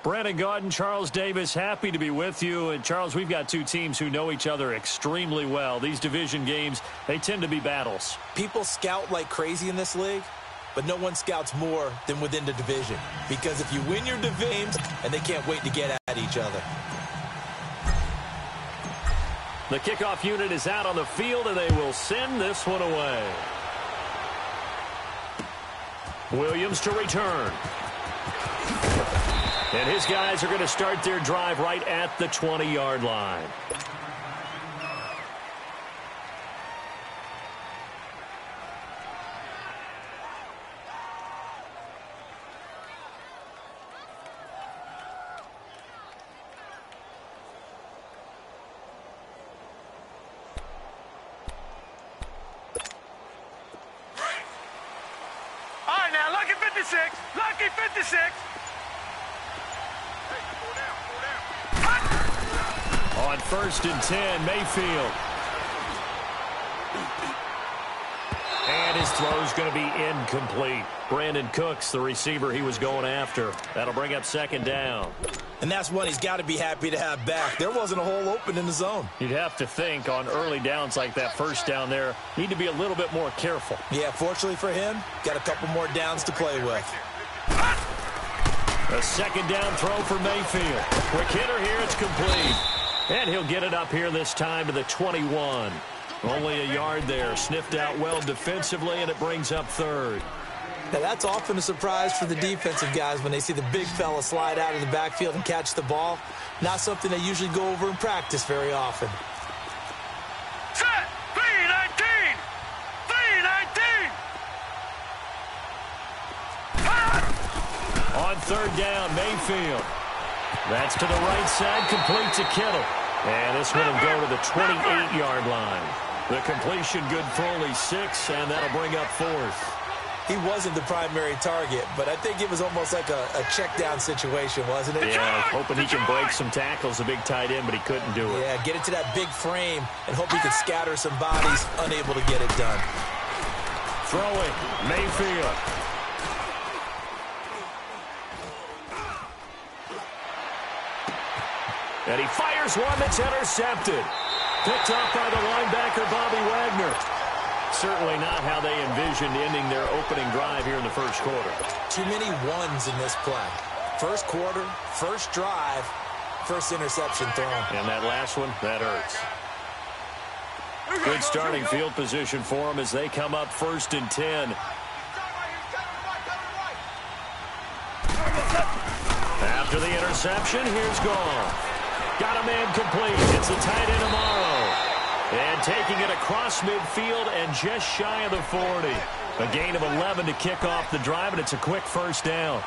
Brandon Gaudin, Charles Davis, happy to be with you. And, Charles, we've got two teams who know each other extremely well. These division games, they tend to be battles. People scout like crazy in this league, but no one scouts more than within the division. Because if you win your divisions, and they can't wait to get at each other. The kickoff unit is out on the field, and they will send this one away. Williams to return. And his guys are going to start their drive right at the 20-yard line. All right, now, lucky 56. Lucky 56. On 1st and 10, Mayfield. And his throw is going to be incomplete. Brandon Cooks, the receiver he was going after. That'll bring up 2nd down. And that's one he's got to be happy to have back. There wasn't a hole open in the zone. You'd have to think on early downs like that 1st down there, need to be a little bit more careful. Yeah, fortunately for him, got a couple more downs to play with. A 2nd down throw for Mayfield. Quick hitter here, it's complete. And he'll get it up here this time to the 21. Only a yard there. Sniffed out well defensively, and it brings up 3rd. Now, that's often a surprise for the defensive guys when they see the big fella slide out of the backfield and catch the ball. Not something they usually go over in practice very often. Set! 319! 319! On 3rd down, Mayfield. That's to the right side, complete to Kittle. And this one will go to the 28-yard line. The completion good for only 6, and that'll bring up 4th. He wasn't the primary target, but I think it was almost like a check-down situation, wasn't it? Yeah, hoping he can break some tackles, a big tight end, but he couldn't do it. Yeah, get it to that big frame and hope he can scatter some bodies, unable to get it done. Throwing, Mayfield. And he fires one that's intercepted. Picked off by the linebacker, Bobby Wagner. Certainly not how they envisioned ending their opening drive here in the 1st quarter. Too many ones in this play. 1st quarter, 1st drive, 1st interception thrown. And that last one, that hurts. Good starting field position for them as they come up 1st and 10. After the interception, here's Goff. Got a man complete. It's the tight end Amaro. And taking it across midfield and just shy of the 40. A gain of 11 to kick off the drive, and it's a quick 1st down.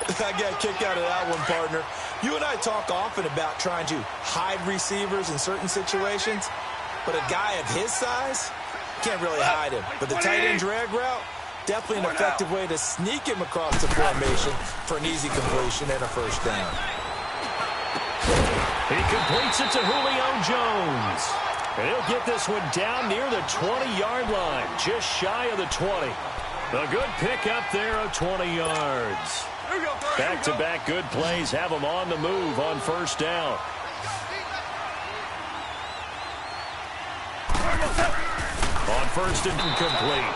I got a kick out of that one, partner. You and I talk often about trying to hide receivers in certain situations, but a guy of his size can't really hide him. But the tight end drag route, definitely an effective way to sneak him across the formation for an easy completion and a 1st down. He completes it to Julio Jones. And he'll get this one down near the 20-yard line, just shy of the 20. A good pickup there of 20 yards. Back-to-back good plays have them on the move on 1st down. On 1st and complete.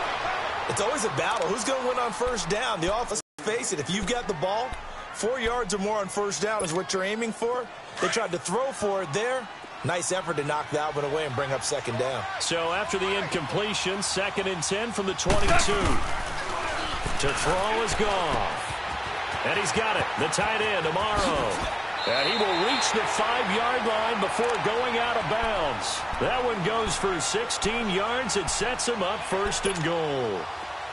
It's always a battle. Who's going to win on 1st down? The offense, face it, if you've got the ball, 4 yards or more on 1st down is what you're aiming for. They tried to throw for it there. Nice effort to knock that one away and bring up 2nd down. So after the incompletion, 2nd and 10 from the 22. To throw is Goff. And he's got it. The tight end, Amaro. And he will reach the 5-yard line before going out of bounds. That one goes for 16 yards. It sets him up 1st and goal.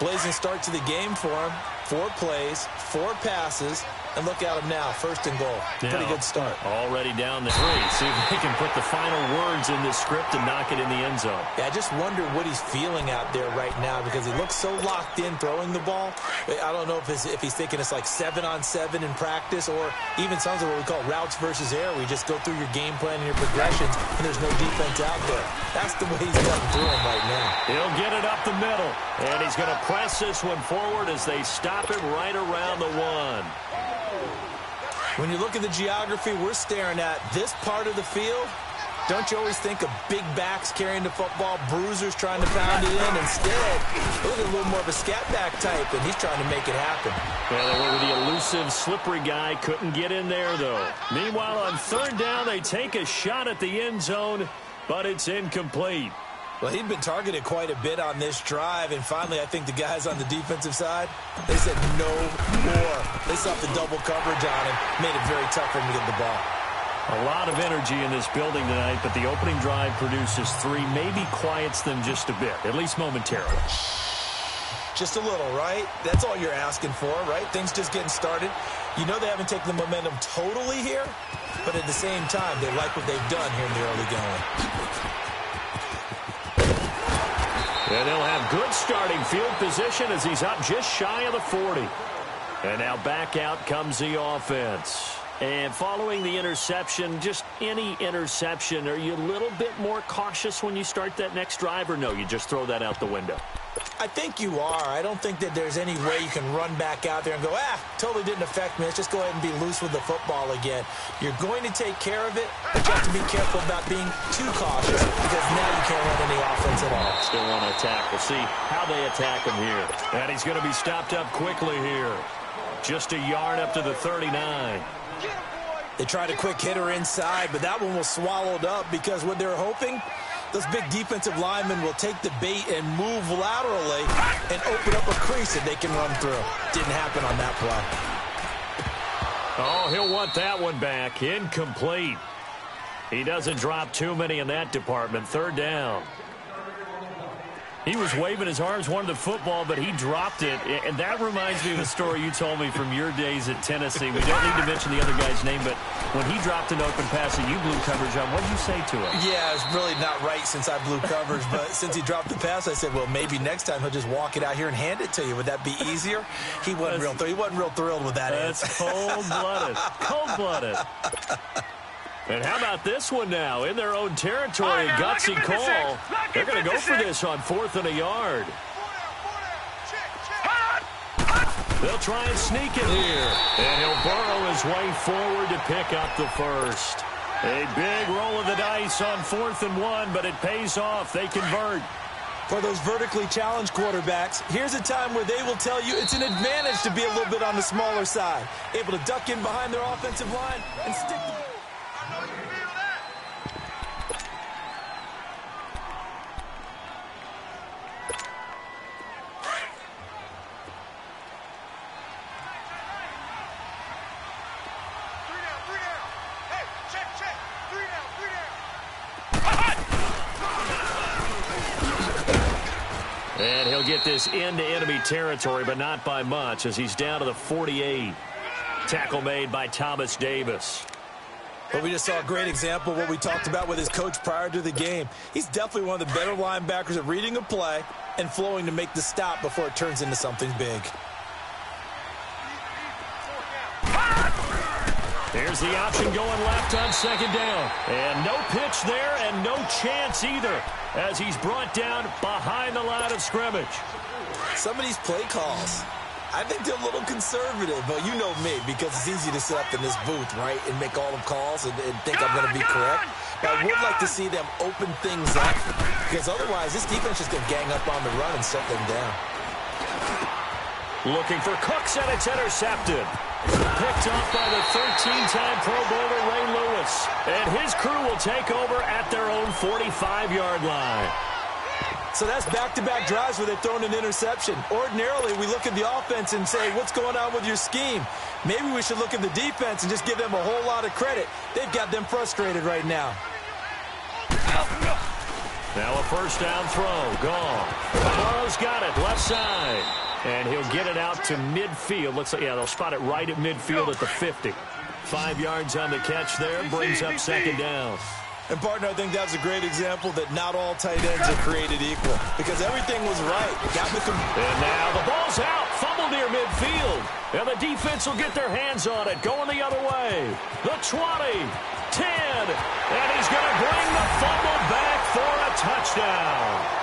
Blazing start to the game for him. 4 plays, 4 passes, and look at him now, 1st and goal. Pretty good start. Already down the 3. See if he can put the final words in this script and knock it in the end zone. Yeah, I just wonder what he's feeling out there right now because he looks so locked in throwing the ball. I don't know if he's thinking it's like 7-on-7 in practice or even something what we call routes versus air, where you just go through your game plan and your progressions and there's no defense out there. That's the way he's cutting through him right now. He'll get it up the middle, and he's going to press this one forward as they stop him right around the 1. When you look at the geography we're staring at, this part of the field, don't you always think of big backs carrying the football, bruisers trying to pound it in? Instead, look at a little more of a scat back type, and he's trying to make it happen. Well, they were the elusive, slippery guy. Couldn't get in there, though. Meanwhile, on third down, they take a shot at the end zone, but it's incomplete. Well, he'd been targeted quite a bit on this drive, and finally I think the guys on the defensive side, they said no more. They saw the double coverage on him, made it very tough for him to get the ball. A lot of energy in this building tonight, but the opening drive produces 3, maybe quiets them just a bit, at least momentarily. Just a little, right? That's all you're asking for, right? Things just getting started. You know they haven't taken the momentum totally here, but at the same time, they like what they've done here in the early going. And they'll have good starting field position as he's up just shy of the 40. And now back out comes the offense. And following the interception, just any interception, are you a little bit more cautious when you start that next drive, or no, you just throw that out the window? I think you are. I don't think that there's any way you can run back out there and go, totally didn't affect me. Let's just go ahead and be loose with the football again. You're going to take care of it, but you have to be careful about being too cautious because now you can't run any offense at all. Still want to attack. We'll see how they attack him here. And he's going to be stopped up quickly here. Just a yard up to the 39. They tried a quick hitter inside, but that one was swallowed up because what they're hoping, those big defensive linemen will take the bait and move laterally and open up a crease that they can run through. Didn't happen on that play. Oh, he'll want that one back. Incomplete. He doesn't drop too many in that department. Third down. He was waving his arms, wanted the football, but he dropped it. And that reminds me of a story you told me from your days at Tennessee. We don't need to mention the other guy's name, but when he dropped an open pass and you blew coverage on, what did you say to him? Yeah, it's really not right since I blew coverage, but since he dropped the pass, I said, well, maybe next time he'll just walk it out here and hand it to you. Would that be easier? He wasn't real thrilled with that answer. That's cold-blooded. Cold-blooded. And how about this one now? In their own territory, a gutsy call. They're going to go for this on 4th and a yard. They'll try and sneak it here. And he'll burrow his way forward to pick up the first. A big roll of the dice on 4th and 1, but it pays off. They convert. For those vertically challenged quarterbacks, here's a time where they will tell you it's an advantage to be a little bit on the smaller side. Able to duck in behind their offensive line and stick the... And he'll get this into enemy territory, but not by much, as he's down to the 48. Tackle made by Thomas Davis. But we just saw a great example of what we talked about with his coach prior to the game. He's definitely one of the better linebackers at reading a play and flowing to make the stop before it turns into something big. Here's the option going left on 2nd down. And no pitch there and no chance either, as he's brought down behind the line of scrimmage. Some of these play calls, I think they're a little conservative, but you know me, because it's easy to sit up in this booth, right, and make all the calls and think I'm going to be correct. But I would like to see them open things up, because otherwise this defense is going to gang up on the run and set them down. Looking for Cooks, and it's intercepted. Picked off by the 13-time Pro Bowler Ray Lewis. And his crew will take over at their own 45-yard line. So that's back-to-back drives where they're throwing an interception. Ordinarily, we look at the offense and say, what's going on with your scheme? Maybe we should look at the defense and just give them a whole lot of credit. They've got them frustrated right now. Now a first down throw. Gone. Burrow's got it. Left side. And he'll get it out to midfield. Looks like, yeah, they'll spot it right at midfield at the 50. 5 yards on the catch there. Brings up 2nd down. And, partner, I think that's a great example that not all tight ends are created equal, because everything was right. And now the ball's out. Fumble near midfield. And the defense will get their hands on it. Going the other way. The 20, 10. And he's going to bring the fumble back for a touchdown.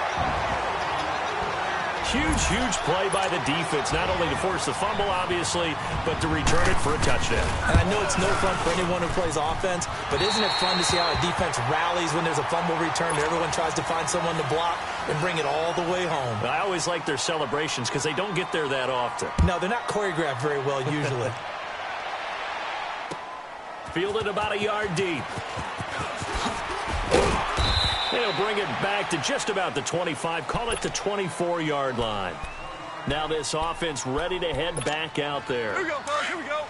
Huge play by the defense, not only to force the fumble, obviously, but to return it for a touchdown. And I know it's no fun for anyone who plays offense, but isn't it fun to see how a defense rallies when there's a fumble return and everyone tries to find someone to block and bring it all the way home? I always like their celebrations because they don't get there that often. No, they're not choreographed very well usually. Fielded about a yard deep. They'll bring it back to just about the 25, call it the 24-yard line. Now this offense ready to head back out there. Here we go, fellas, here we go.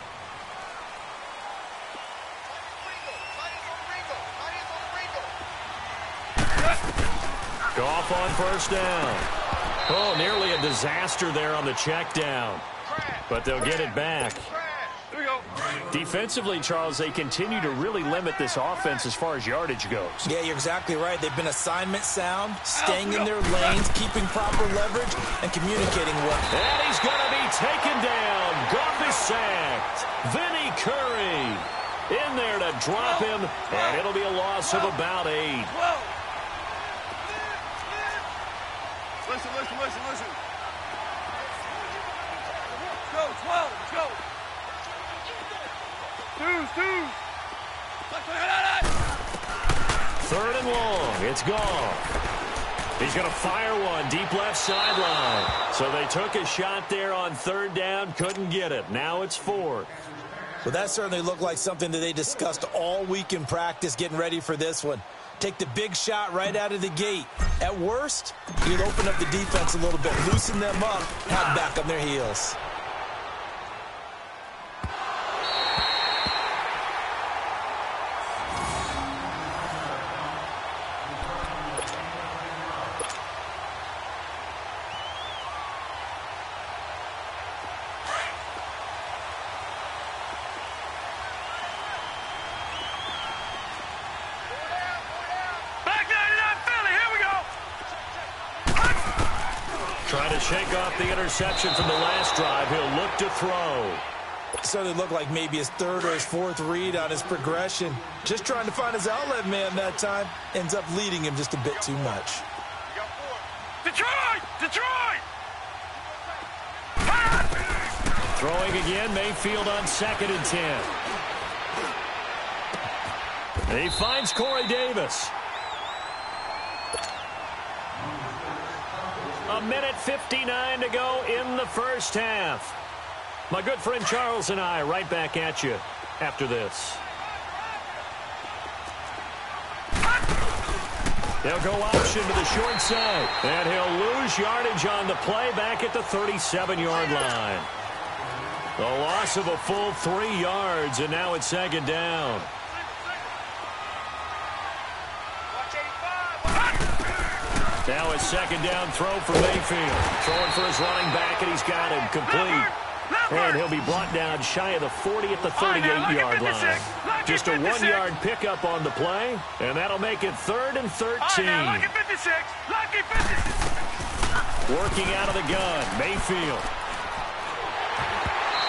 Goff on first down. Oh, nearly a disaster there on the check down. But they'll get it back. Here we go. Defensively, Charles, they continue to really limit this offense as far as yardage goes. Yeah, you're exactly right. They've been assignment sound, staying in their lanes, keeping proper leverage, and communicating well. And he's going to be taken down. Goff is sacked. Vinny Curry in there to drop him, and it'll be a loss of about 8. Listen. Let's go, 12, let's go. Two. 3rd and long. It's gone. He's going to fire one deep left sideline. So they took a shot there on 3rd down, couldn't get it. Now it's 4th. Well, that certainly looked like something that they discussed all week in practice getting ready for this one. Take the big shot right out of the gate. At worst, you'd open up the defense a little bit, loosen them up, have back on their heels. Trying to shake off the interception from the last drive. He'll look to throw. Certainly looked like maybe his 3rd or his 4th read on his progression. Just trying to find his outlet man that time. Ends up leading him just a bit too much. Detroit! Throwing again, Mayfield on 2nd and 10. He finds Corey Davis. 1:59 to go in the first half. My good friend Charles and I right back at you after this. They'll go option to the short side. And he'll lose yardage on the play back at the 37-yard line. The loss of a full 3 yards, and now it's 2nd down. Now a 2nd down throw for Mayfield. Throwing for his running back, and he's got him complete. And he'll be brought down shy of the 40 at the 38-yard line. Just a 1-yard pickup on the play, and that'll make it 3rd and 13. Working out of the gun, Mayfield.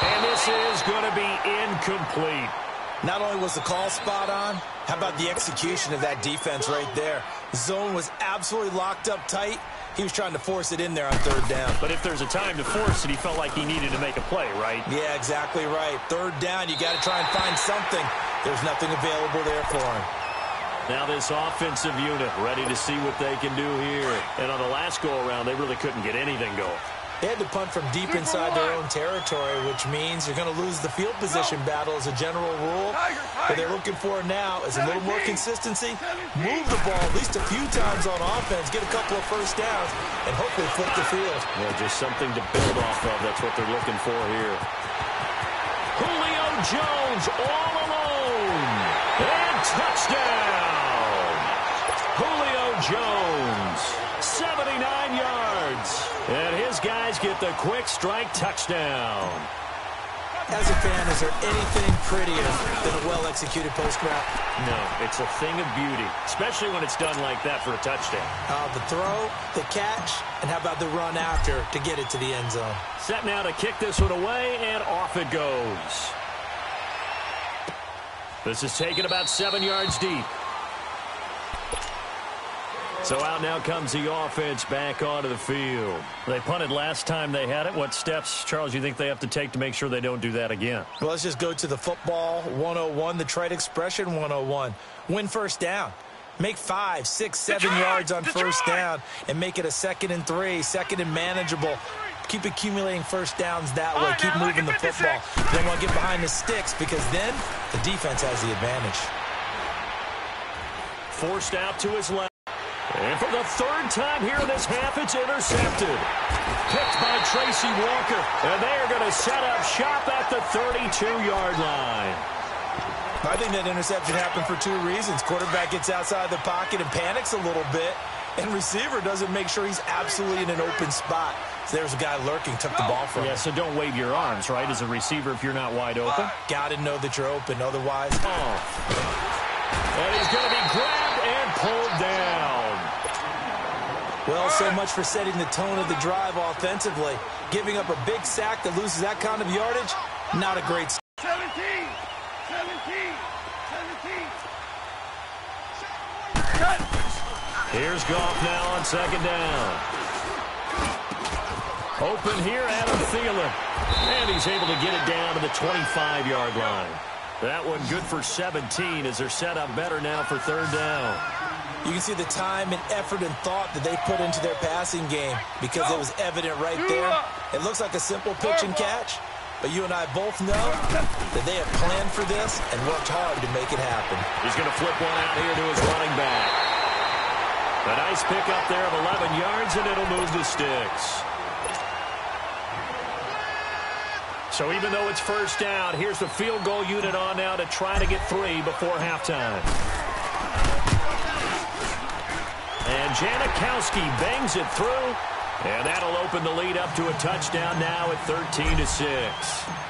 And this is going to be incomplete. Not only was the call spot on, how about the execution of that defense right there? Zone was absolutely locked up tight. He was trying to force it in there on 3rd down. But if there's a time to force it, he felt like he needed to make a play, right? Yeah, exactly right. 3rd down, you got to try and find something. There's nothing available there for him. Now this offensive unit ready to see what they can do here. And on the last go-around, they really couldn't get anything going. They had to punt from deep inside their own territory, which means you're going to lose the field position battle as a general rule. What they're looking for now is a little more consistency, move the ball at least a few times on offense, get a couple of first downs, and hopefully flip the field. Yeah, just something to build off of. That's what they're looking for here. Julio Jones all alone. And touchdown. Julio Jones, 79 yards. And his guys get the quick strike touchdown. As a fan, is there anything prettier than a well-executed post route? No, it's a thing of beauty, especially when it's done like that for a touchdown. The throw, the catch, and how about the run after to get it to the end zone? Set now to kick this one away, and off it goes. This is taken about 7 yards deep. So out now comes the offense back onto the field. They punted last time they had it. What steps, Charles, you think they have to take to make sure they don't do that again? Well, let's just go to the football 101, the trade expression 101. Win first down. Make 5, 6, 7 yards on first down and make it a 2nd and 3, 2nd and manageable. Keep accumulating first downs that way. Keep moving the football. You don't want to get behind the sticks because then the defense has the advantage. Forced out to his left. And for the 3rd time here in this half, it's intercepted. Picked by Tracy Walker. And they are going to set up shop at the 32-yard line. I think that interception happened for 2 reasons. Quarterback gets outside the pocket and panics a little bit. And receiver doesn't make sure he's absolutely in an open spot. So there's a guy lurking, took the ball from him. Yeah, so don't wave your arms, right, as a receiver if you're not wide open. Got to know that you're open, otherwise. And he's going to be grabbed and pulled down. Well, so much for setting the tone of the drive offensively. Giving up a big sack that loses that kind of yardage, not a great start. 17. Cut. Here's Goff now on 2nd down. Open here, Adam Thielen. And he's able to get it down to the 25-yard line. That one good for 17 as they're set up better now for 3rd down. You can see the time and effort and thought that they put into their passing game because it was evident right there. It looks like a simple pitch and catch, but you and I both know that they have planned for this and worked hard to make it happen. He's going to flip one out here to his running back. A nice pickup there of 11 yards, and it'll move the sticks. So even though it's first down, here's the field goal unit on now to try to get 3 before halftime. And Janikowski bangs it through, and that'll open the lead up to a touchdown now at 13-6.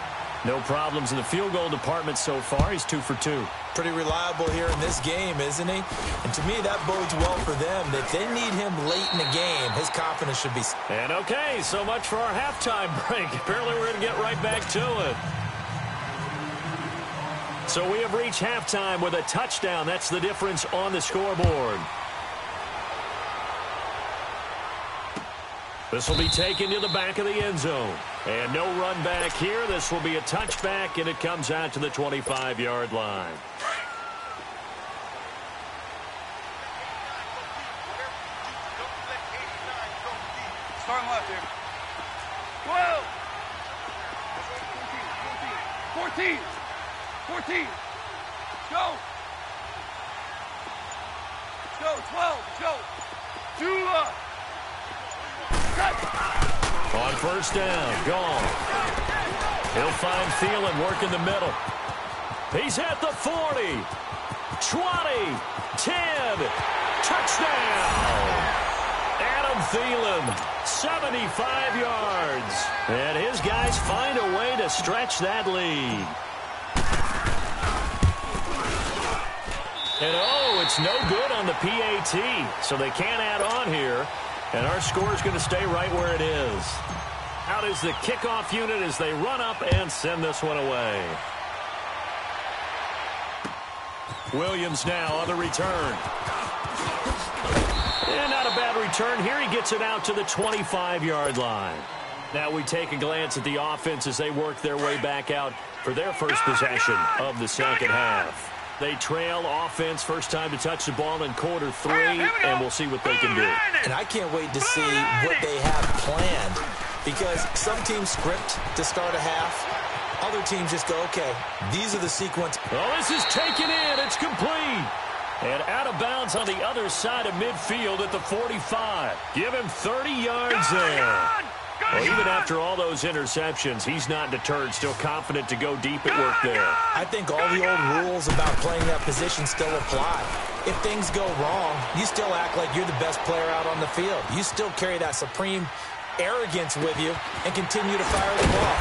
No problems in the field goal department so far. He's 2 for 2. Pretty reliable here in this game, isn't he? And to me, that bodes well for them. If they need him late in the game, his confidence should be... And okay, so much for our halftime break. Apparently we're going to get right back to it. So we have reached halftime with a touchdown. That's the difference on the scoreboard. This will be taken to the back of the end zone. And no run back here. This will be a touchback, and it comes out to the 25-yard line. Starting left here. 12. 14. 14. Go. Go. 12. Go. 2 up. On first down, gone. He'll find Thielen working the middle. He's at the 40, 20, 10, touchdown. Adam Thielen, 75 yards. And his guys find a way to stretch that lead. And oh, it's no good on the PAT, so they can't add on here. And our score is going to stay right where it is. Out is the kickoff unit as they run up and send this one away. Williams now on the return. And not a bad return here. He gets it out to the 25-yard line. Now we take a glance at the offense as they work their way back out for their first possession of the second half. They trail offense, first time to touch the ball in quarter 3, and we'll see what they can do. And I can't wait to see what they have planned because some teams script to start a half. Other teams just go, okay, these are the sequence. Oh, this is taken in. It's complete. And out of bounds on the other side of midfield at the 45. Give him 30 yards there. Well, even after all those interceptions, he's not deterred, still confident to go deep at work there. I think all the old rules about playing that position still apply. If things go wrong, you still act like you're the best player out on the field. You still carry that supreme arrogance with you and continue to fire the ball.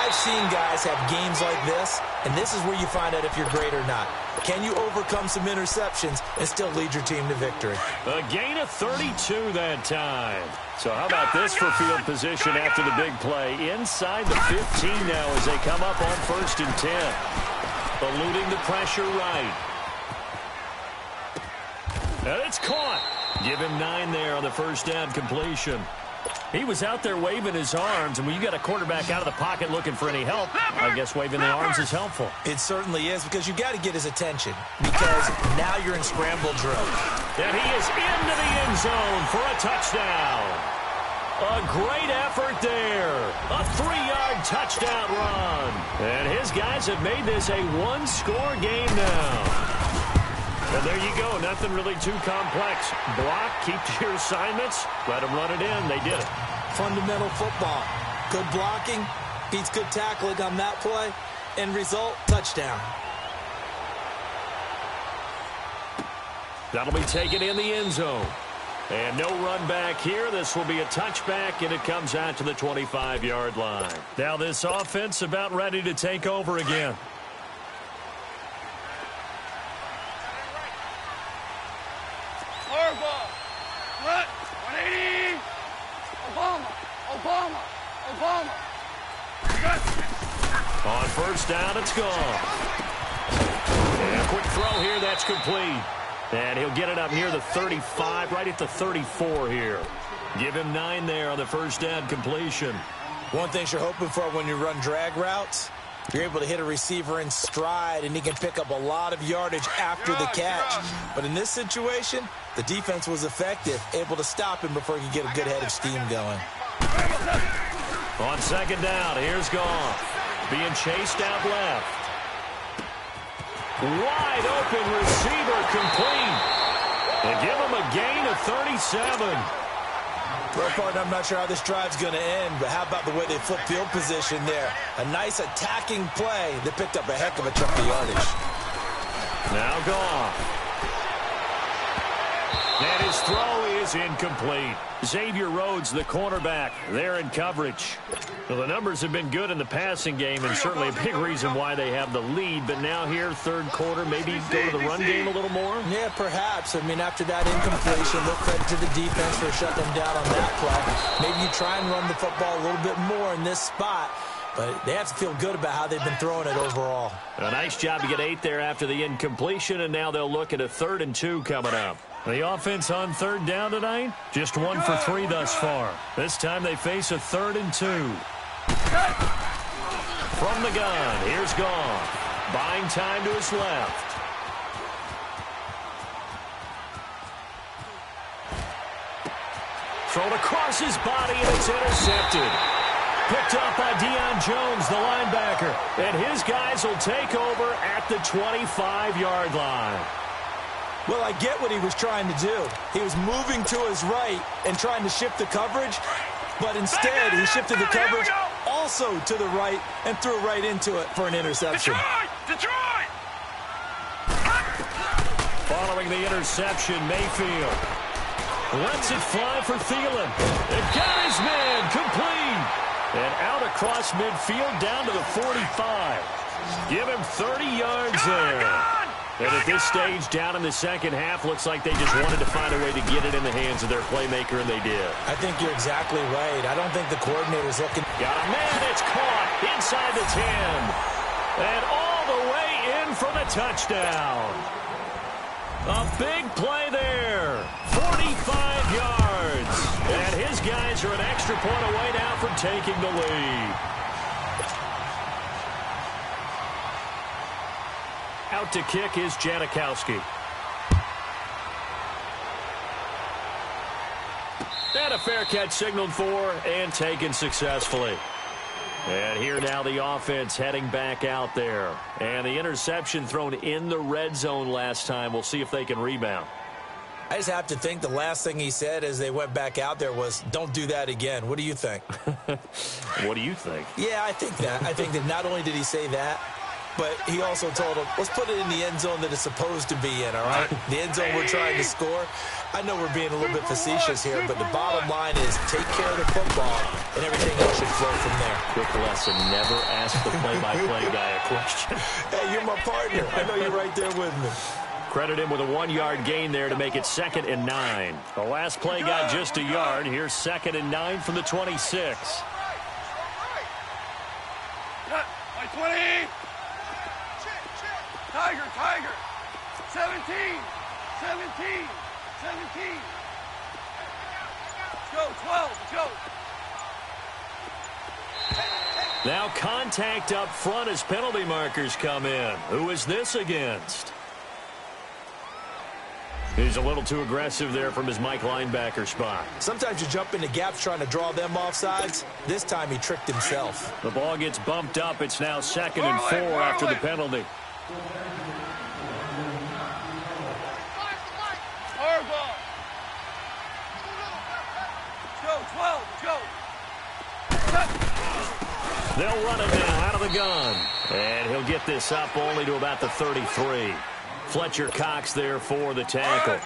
I've seen guys have games like this, and this is where you find out if you're great or not. Can you overcome some interceptions and still lead your team to victory? A gain of 32 that time. So how about this for field position after the big play? Inside the 15 now as they come up on 1st and 10. Eluding the pressure right. And it's caught. Give him 9 there on the first down completion. He was out there waving his arms, and when you got a quarterback out of the pocket looking for any help, I guess waving the arms is helpful. It certainly is, because you got to get his attention, because now you're in scramble drill. And he is into the end zone for a touchdown. A great effort there. A 3-yard touchdown run. And his guys have made this a one-score game now. And there you go. Nothing really too complex. Block, keep to your assignments, let them run it in. They did it. Fundamental football. Good blocking, beats good tackling on that play. End result, touchdown. That'll be taken in the end zone. And no run back here. This will be a touchback, and it comes out to the 25-yard line. Now this offense about ready to take over again. Harbaugh. What? 180. Obama. On first down, it's gone. And a quick throw here, that's complete. And he'll get it up near the 35, right at the 34 here. Give him 9 there on the first down completion. One thing you're hoping for when you run drag routes, you're able to hit a receiver in stride, and he can pick up a lot of yardage after the catch. But in this situation, the defense was effective, able to stop him before he could get a good head of steam going. On second down, here's Goff. Being chased out left. Wide open receiver complete. And give him a gain of 37. Well, partner, I'm not sure how this drive's going to end, but how about the way they flip field position there? A nice attacking play that picked up a heck of a chunk of yardage. Now Goff. And his throw is incomplete. Xavier Rhodes, the cornerback, there in coverage. Well, the numbers have been good in the passing game, and certainly a big reason why they have the lead. But now here, third quarter, maybe go to the run game a little more? Yeah, perhaps. I mean, after that incompletion, no credit to the defense for shutting them down on that play. Maybe you try and run the football a little bit more in this spot. But they have to feel good about how they've been throwing it overall. A nice job to get 8 there after the incompletion, and now they'll look at a 3rd and 2 coming up. The offense on third down tonight, just 1 for 3 thus far. This time they face a 3rd and 2. From the gun, here's Goff. Buying time to his left. Thrown across his body, and it's intercepted. Picked up by Deion Jones, the linebacker. And his guys will take over at the 25-yard line. Well, I get what he was trying to do. He was moving to his right and trying to shift the coverage, but instead he shifted the coverage also to the right and threw right into it for an interception. Detroit! Following the interception, Mayfield lets it fly for Thielen. And got his man complete. And out across midfield down to the 45. Give him 30 yards there. And at this stage, down in the second half, looks like they just wanted to find a way to get it in the hands of their playmaker, and they did. I think you're exactly right. I don't think the coordinator's looking. Got a man, it's caught inside the 10. And all the way in for the touchdown. A big play there. 45 yards. And his guys are an extra point away now from taking the lead. Out to kick is Janikowski. And a fair catch signaled for and taken successfully. And here now the offense heading back out there. And the interception thrown in the red zone last time. We'll see if they can rebound. I just have to think the last thing he said as they went back out there was, don't do that again. What do you think? What do you think? Yeah, I think that. I think that not only did he say that, but he also told him, let's put it in the end zone that it's supposed to be in, all right? The end zone we're trying to score. I know we're being a little bit facetious here, but the bottom line is take care of the football, and everything else should flow from there. Quick lesson, never ask the play-by-play guy a question. Hey, you're my partner. I know you're right there with me. Credit him with a 1-yard gain there to make it 2nd and 9. The last play got just a yard. Here's 2nd and 9 from the 26. My 20. Tiger. 17. Go, 12, go. Now contact up front as penalty markers come in. Who is this against? He's a little too aggressive there from his Mike linebacker spot. Sometimes you jump into gaps trying to draw them off sides. This time he tricked himself. The ball gets bumped up. It's now 2nd and 4 after the penalty. Horrible. Go, 12, go. They'll run it now out of the gun. And he'll get this up only to about the 33. Fletcher Cox there for the tackle.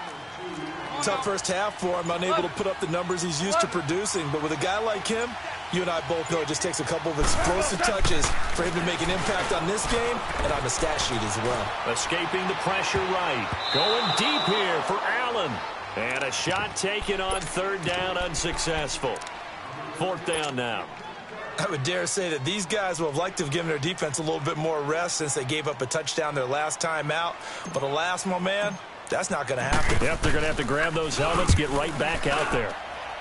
Tough first half for him, unable to put up the numbers he's used to producing. But with a guy like him, you and I both know it just takes a couple of explosive touches for him to make an impact on this game and on the stat sheet as well. Escaping the pressure right. Going deep here for Allen. And a shot taken on 3rd down, unsuccessful. 4th down now. I would dare say that these guys will have liked to have given their defense a little bit more rest since they gave up a touchdown their last time out. But alas, my man, that's not going to happen. Yep, they're going to have to grab those helmets, get right back out there.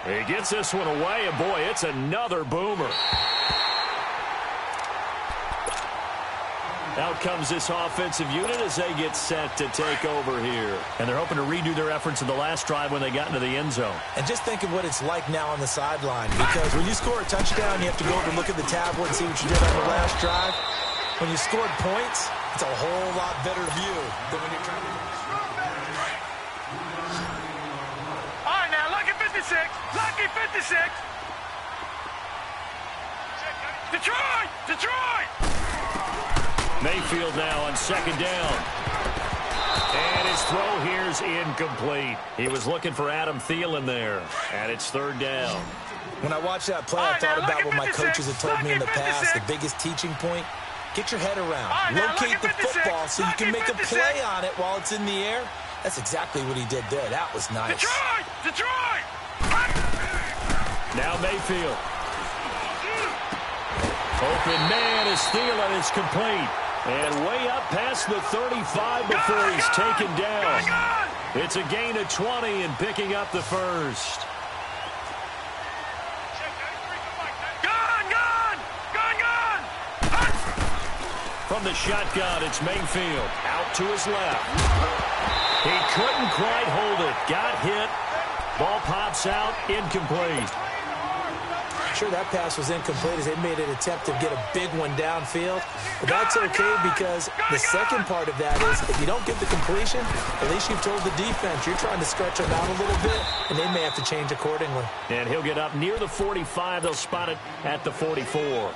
He gets this one away, and boy, it's another boomer. Out comes this offensive unit as they get set to take over here. And they're hoping to redo their efforts in the last drive when they got into the end zone. And just think of what it's like now on the sideline. Because when you score a touchdown, you have to go over and look at the tablet and see what you did on the last drive. When you scored points, it's a whole lot better view than when you're trying to... All right, now, lucky 56. Lucky 56. Detroit! Detroit! Mayfield now on 2nd down. And his throw here's incomplete. He was looking for Adam Thielen there. And it's 3rd down. When I watched that play, I thought about what my coaches had told me in the past. The biggest teaching point, get your head around. Locate the football so you can make a play on it while it's in the air. That's exactly what he did there. That was nice. Detroit! Detroit! Now Mayfield. Open man is Thielen. It's complete. And way up past the 35 before he's taken down. It's a gain of 20 and picking up the first. Gone! From the shotgun, it's Mayfield. Out to his left. He couldn't quite hold it. Got hit. Ball pops out. Incomplete. Sure, that pass was incomplete as they made an attempt to get a big one downfield. But that's okay because the second part of that is if you don't get the completion, at least you've told the defense you're trying to stretch them out a little bit, and they may have to change accordingly. And he'll get up near the 45. They'll spot it at the 44.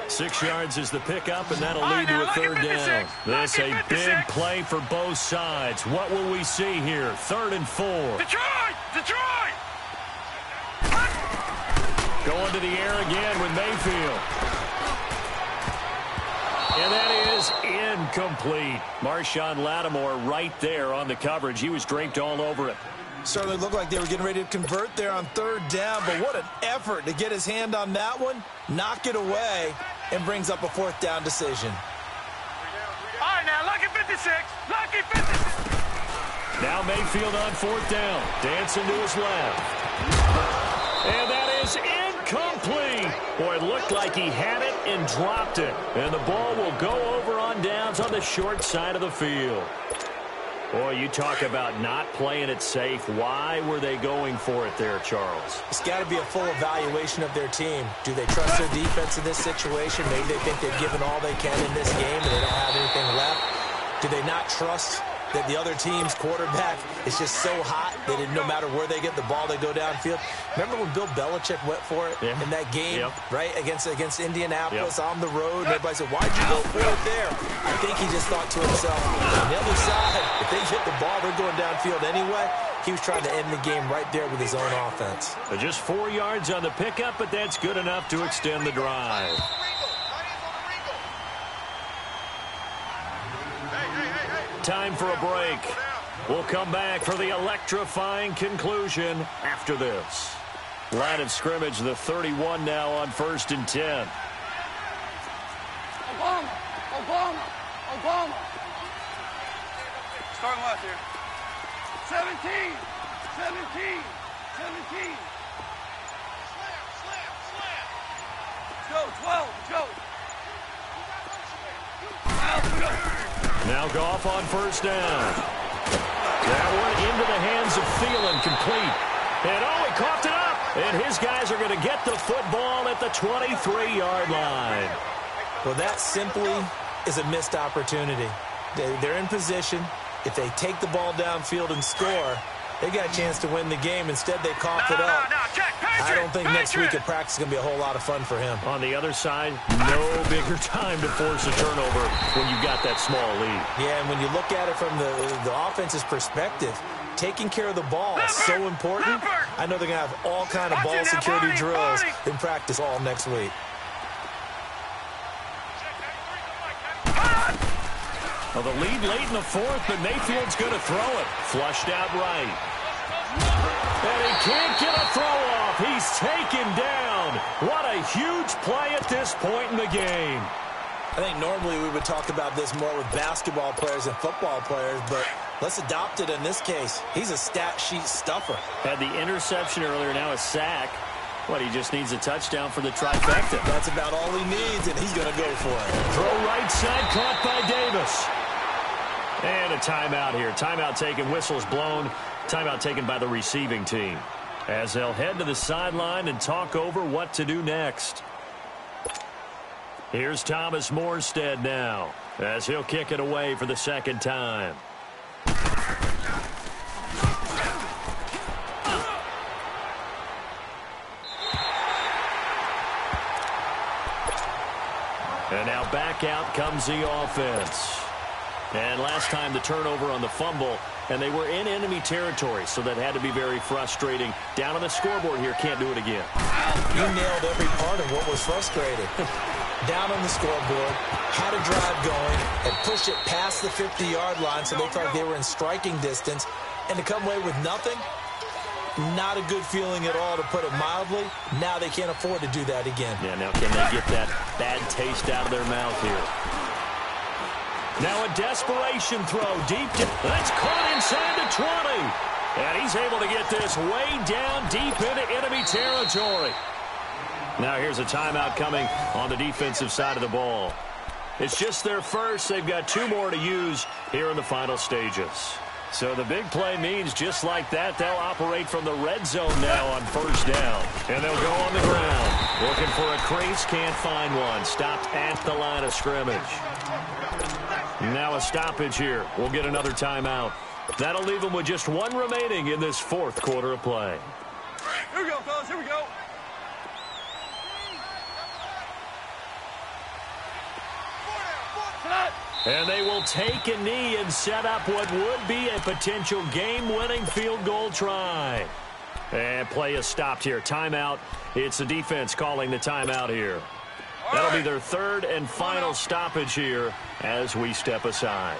6 yards is the pickup, and that'll lead to a 3rd down. This a big play for both sides. What will we see here? 3rd and 4. Detroit! Detroit! Going to the air again with Mayfield. And that is incomplete. Marshawn Lattimore right there on the coverage. He was draped all over it. Certainly looked like they were getting ready to convert there on 3rd down, but what an effort to get his hand on that one, knock it away, and brings up a 4th down decision. All right, now, lucky 56. Lucky 56. Now Mayfield on 4th down. Dancing to his left. And that is incomplete. Boy, it looked like he had it and dropped it. And the ball will go over on downs on the short side of the field. Boy, you talk about not playing it safe. Why were they going for it there, Charles? It's got to be a full evaluation of their team. Do they trust their defense in this situation? Maybe they think they've given all they can in this game and they don't have anything left. Do they not trust that the other team's quarterback is just so hot that no matter where they get the ball, they go downfield? Remember when Bill Belichick went for it in that game, right, against Indianapolis on the road? And everybody said, why'd you go for it there? I think he just thought to himself, on the other side, if they get the ball, they're going downfield anyway. He was trying to end the game right there with his own offense. Just 4 yards on the pickup, but that's good enough to extend the drive. Time for a break. We'll come back for the electrifying conclusion after this. Line of scrimmage, the 31 now on 1st and 10. Obama. Starting left here. 17. Now Goff on first down. That one into the hands of Thielen, complete. And oh, he coughed it up. And his guys are going to get the football at the 23-yard line. Well, that simply is a missed opportunity. They're in position. If they take the ball downfield and score, they got a chance to win the game. Instead, they coughed it up. I don't think next week at practice is going to be a whole lot of fun for him. On the other side, no bigger time to force a turnover when you've got that small lead. Yeah, and when you look at it from the offense's perspective, taking care of the ball is so important. I know they're going to have all kind of ball security drills in practice all next week. Well, the lead late in the fourth, but Mayfield's going to throw it. Flushed out right. And he can't get a throw off. He's taken down. What a huge play at this point in the game. I think normally we would talk about this more with basketball players and football players, but let's adopt it in this case. He's a stat sheet stuffer. Had the interception earlier, now a sack. What, he just needs a touchdown for the trifecta. That's about all he needs, and he's going to go for it. Throw right side, caught by Davis. And a timeout here. Timeout taken, whistles blown. Timeout taken by the receiving team, as they'll head to the sideline and talk over what to do next. Here's Thomas Morstead now, as he'll kick it away for the second time. And now back out comes the offense. And last time the turnover on the fumble, and they were in enemy territory, so that had to be very frustrating. Down on the scoreboard here, can't do it again. You nailed every part of what was frustrating. Down on the scoreboard, had a drive going, and pushed it past the 50-yard line, so they thought they were in striking distance, and to come away with nothing, not a good feeling at all, to put it mildly. Now they can't afford to do that again. Yeah, now can they get that bad taste out of their mouth here? Now a desperation throw deep. That's caught inside the 20. And he's able to get this way down deep into enemy territory. Now here's a timeout coming on the defensive side of the ball. It's just their first. They've got 2 more to use here in the final stages. So the big play means just like that, they'll operate from the red zone now on first down. And they'll go on the ground. Looking for a crease, can't find one. Stopped at the line of scrimmage. Now a stoppage here. We'll get another timeout. That'll leave them with just 1 remaining in this fourth quarter of play. Here we go, fellas. Here we go. And they will take a knee and set up what would be a potential game-winning field goal try. And play is stopped here. Timeout. It's the defense calling the timeout here. That'll be their 3rd and final stoppage here as we step aside.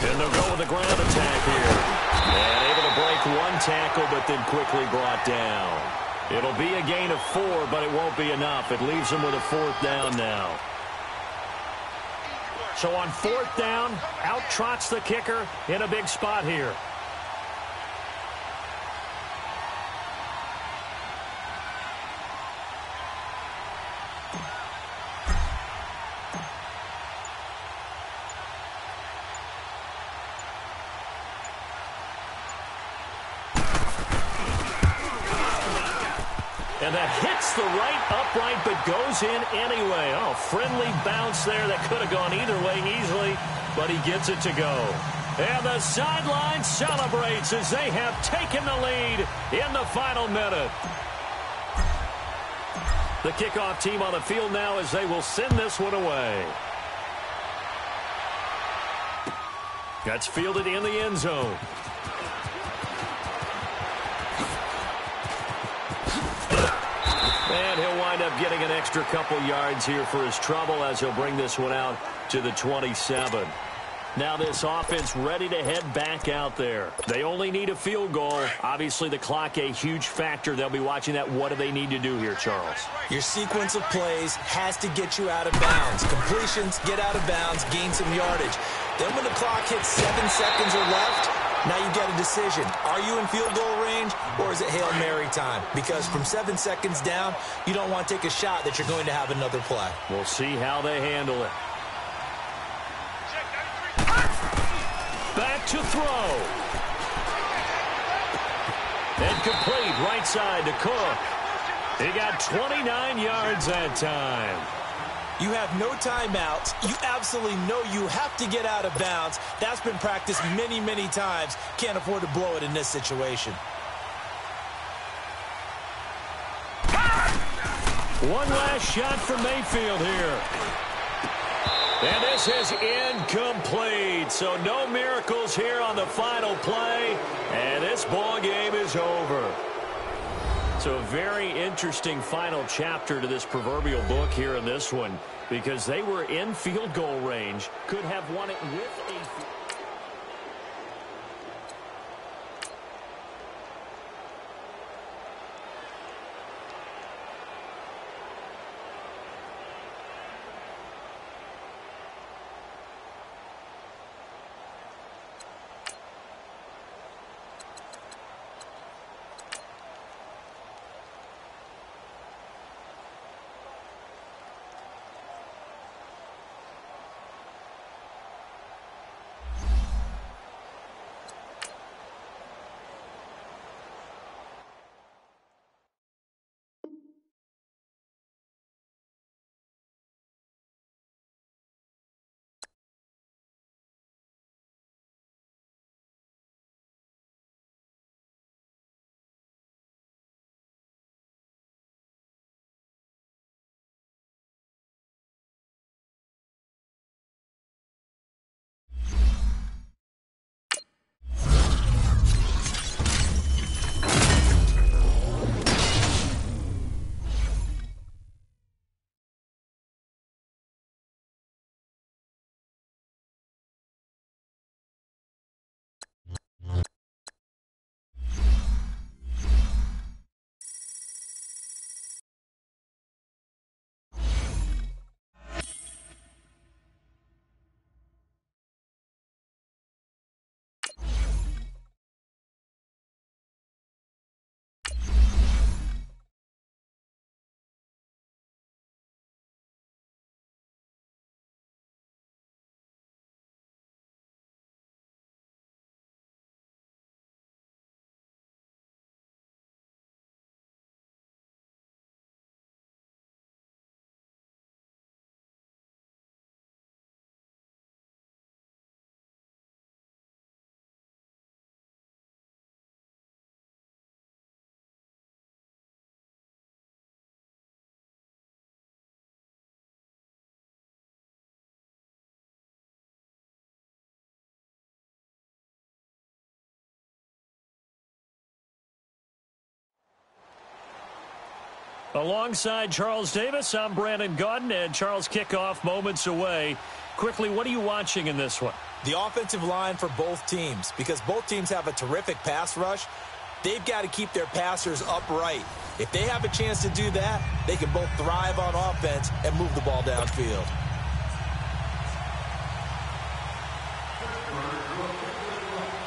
And they'll go with the ground attack here. And able to break 1 tackle, but then quickly brought down. It'll be a gain of 4, but it won't be enough. It leaves them with a 4th down now. So on 4th down, out trots the kicker in a big spot here. And that hits the right upright, but goes in anyway. Oh, friendly bounce there that could have gone either way easily, but he gets it to go. And the sideline celebrates as they have taken the lead in the final minute. The kickoff team on the field now as they will send this one away. That's fielded in the end zone. And he'll wind up getting an extra couple yards here for his trouble as he'll bring this one out to the 27. Now this offense ready to head back out there. They only need a field goal. Obviously the clock a huge factor. They'll be watching that. What do they need to do here, Charles? Your sequence of plays has to get you out of bounds. Completions, get out of bounds, gain some yardage. Then when the clock hits 7 seconds or left, Now you get a decision. Are you in field goal range, or is it Hail Mary time? Because from 7 seconds down, you don't want to take a shot that you're going to have another play. We'll see how they handle it. Back to throw. And complete right side to Cook. He got 29 yards that time. You have no timeouts. You absolutely know you have to get out of bounds. That's been practiced many, many times. Can't afford to blow it in this situation. One last shot for Mayfield here. And this is incomplete. So no miracles here on the final play. And this ball game is over. So a very interesting final chapter to this proverbial book here in this one, because they were in field goal range, could have won it with a... Alongside Charles Davis, I'm Brandon Gaudin, and Charles, kickoff moments away. Quickly, what are you watching in this one? The offensive line for both teams, because both teams have a terrific pass rush. They've got to keep their passers upright. If they have a chance to do that, they can both thrive on offense and move the ball downfield.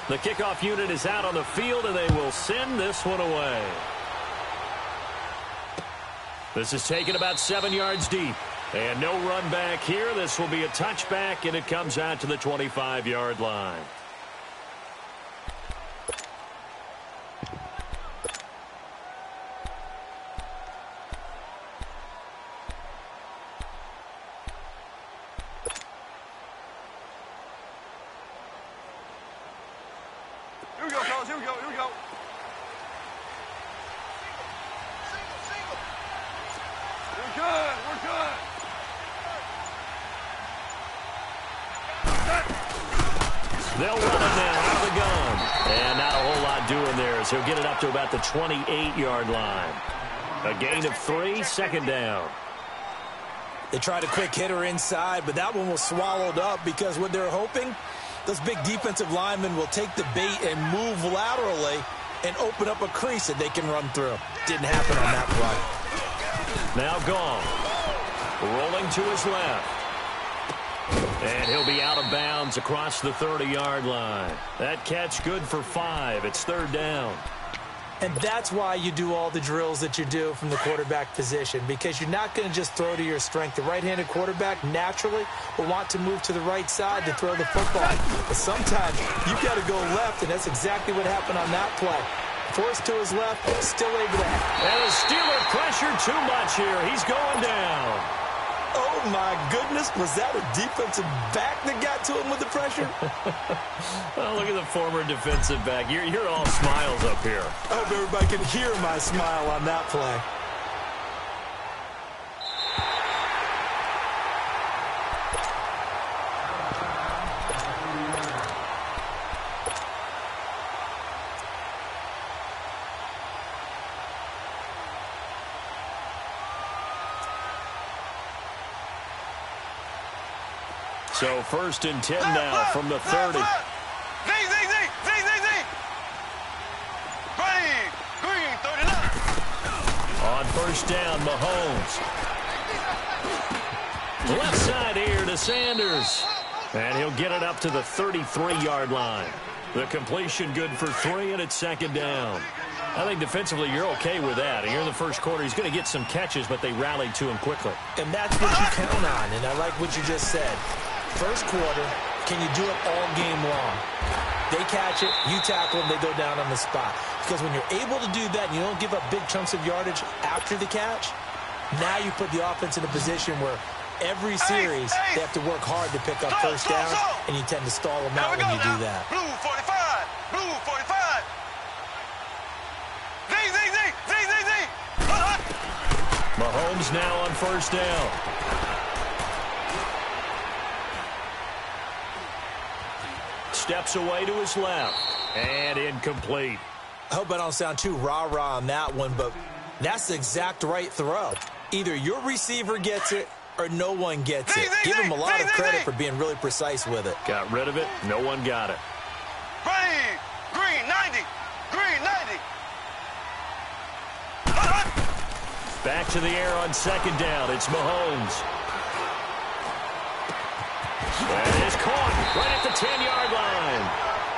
The kickoff unit is out on the field, and they will send this one away. This is taken about 7 yards deep. And no run back here. This will be a touchback, and it comes out to the 25-yard line. Here we go, fellas. Here we go. Here we go. We're good. We're good. They'll run it now out of the gun. And not a whole lot doing there, so he'll get it up to about the 28-yard line. A gain of 3, second down. They tried a quick hitter inside, but that one was swallowed up because what they're hoping, those big defensive linemen will take the bait and move laterally and open up a crease that they can run through. Didn't happen on that play. Now gone. Rolling to his left. And he'll be out of bounds across the 30-yard line. That catch good for 5. It's third down. And that's why you do all the drills that you do from the quarterback position, because you're not going to just throw to your strength. The right-handed quarterback naturally will want to move to the right side to throw the football. But sometimes you've got to go left, and that's exactly what happened on that play. Forced to his left, still able to... And the Steeler pressure too much here. He's going down. Oh, my goodness. Was that a defensive back that got to him with the pressure? Well, look at the former defensive back. You're all smiles up here. I hope everybody can hear my smile on that play. So first and 10 now from the 30. Z. Green, 39. On first down, Mahomes. Left side here to Sanders. And he'll get it up to the 33-yard line. The completion good for 3, and it's second down. I think defensively you're okay with that. Here in the first quarter, he's going to get some catches, but they rallied to him quickly. And that's what you count on, and I like what you just said. First quarter, can you do it all game long? They catch it, you tackle them, they go down on the spot. Because when you're able to do that and you don't give up big chunks of yardage after the catch, now you put the offense in a position where every series they have to work hard to pick up first downs, and you tend to stall them out when you do that. Blue 45. Blue 45. Z. Mahomes now on first down. Steps away to his left. And incomplete. I hope I don't sound too rah-rah on that one, but that's the exact right throw. Either your receiver gets it or no one gets it. Give him a lot of credit for being really precise with it. Got rid of it. No one got it. Green 90. Green 90. Back to the air on second down. It's Mahomes. And it's caught right at the 10-yard line.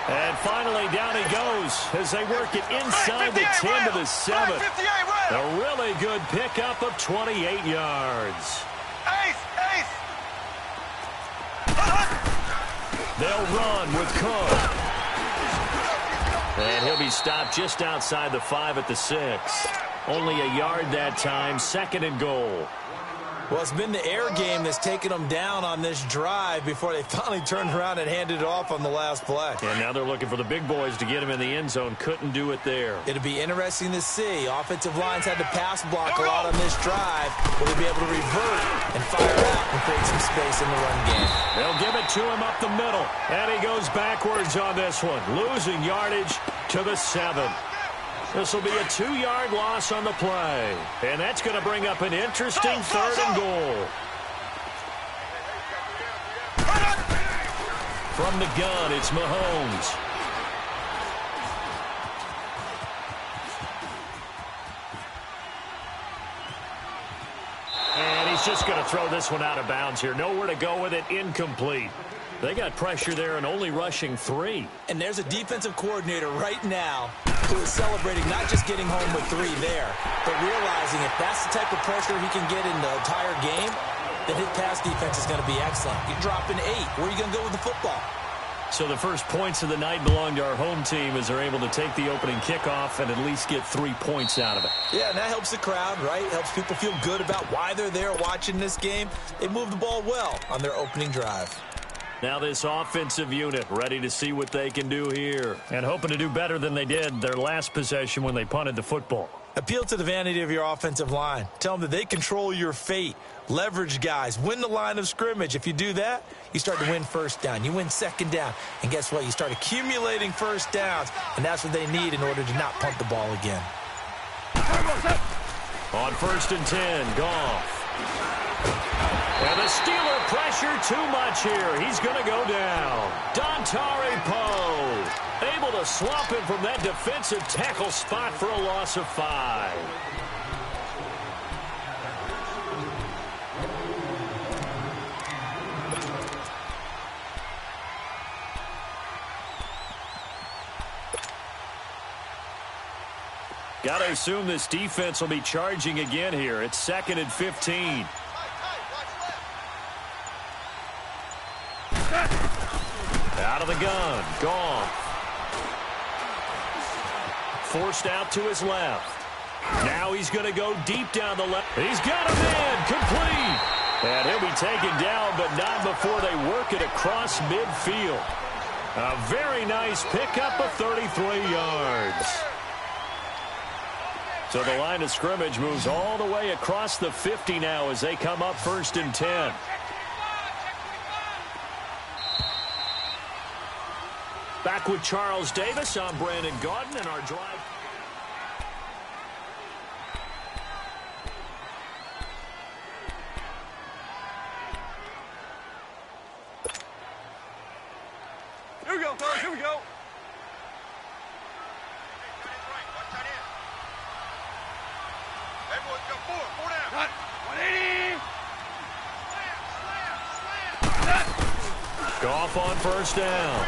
And finally, down he goes as they work it inside the 10 to the 7. A really good pickup of 28 yards. Ace. They'll run with Cook. And he'll be stopped just outside the 5 at the 6. Only a yard that time, second and goal. Well, it's been the air game that's taken them down on this drive before they finally turned around and handed it off on the last play. And now they're looking for the big boys to get him in the end zone. Couldn't do it there. It'll be interesting to see. Offensive lines had to pass block a lot on this drive. Will they be able to revert and fire out and create some space in the run game? They'll give it to him up the middle. And he goes backwards on this one, losing yardage to the 7. This will be a 2-yard loss on the play. And that's going to bring up an interesting third and goal. From the gun, it's Mahomes. And he's just going to throw this one out of bounds here. Nowhere to go with it, incomplete. They got pressure there and only rushing 3. And there's a defensive coordinator right now who is celebrating not just getting home with 3 there, but realizing if that's the type of pressure he can get in the entire game, then his pass defense is going to be excellent. You're dropping 8. Where are you going to go with the football? So the first points of the night belong to our home team as they're able to take the opening kickoff and at least get 3 points out of it. Yeah, and that helps the crowd, right? Helps people feel good about why they're there watching this game. They move the ball well on their opening drive. Now this offensive unit ready to see what they can do here and hoping to do better than they did their last possession when they punted the football. Appeal to the vanity of your offensive line. Tell them that they control your fate. Leverage guys. Win the line of scrimmage. If you do that, you start to win first down. You win second down. And guess what? You start accumulating first downs. And that's what they need in order to not punt the ball again. On first and 10, Goff. And the Steeler pressure too much here. He's going to go down. Dontari Poe able to swamp him from that defensive tackle spot for a loss of 5. Got to assume this defense will be charging again here. It's 2nd and 15. Out of the gun. Gone. Forced out to his left. Now he's going to go deep down the left. He's got a man. Complete. And he'll be taken down, but not before they work it across midfield. A very nice pickup of 33 yards. So the line of scrimmage moves all the way across the 50 now as they come up 1st and 10. Back with Charles Davis. I'm Brandon Gaudin, and our drive. Here we go, fellas. Here we go. Everyone's got four down. Cut. 180. Goff on 1st down.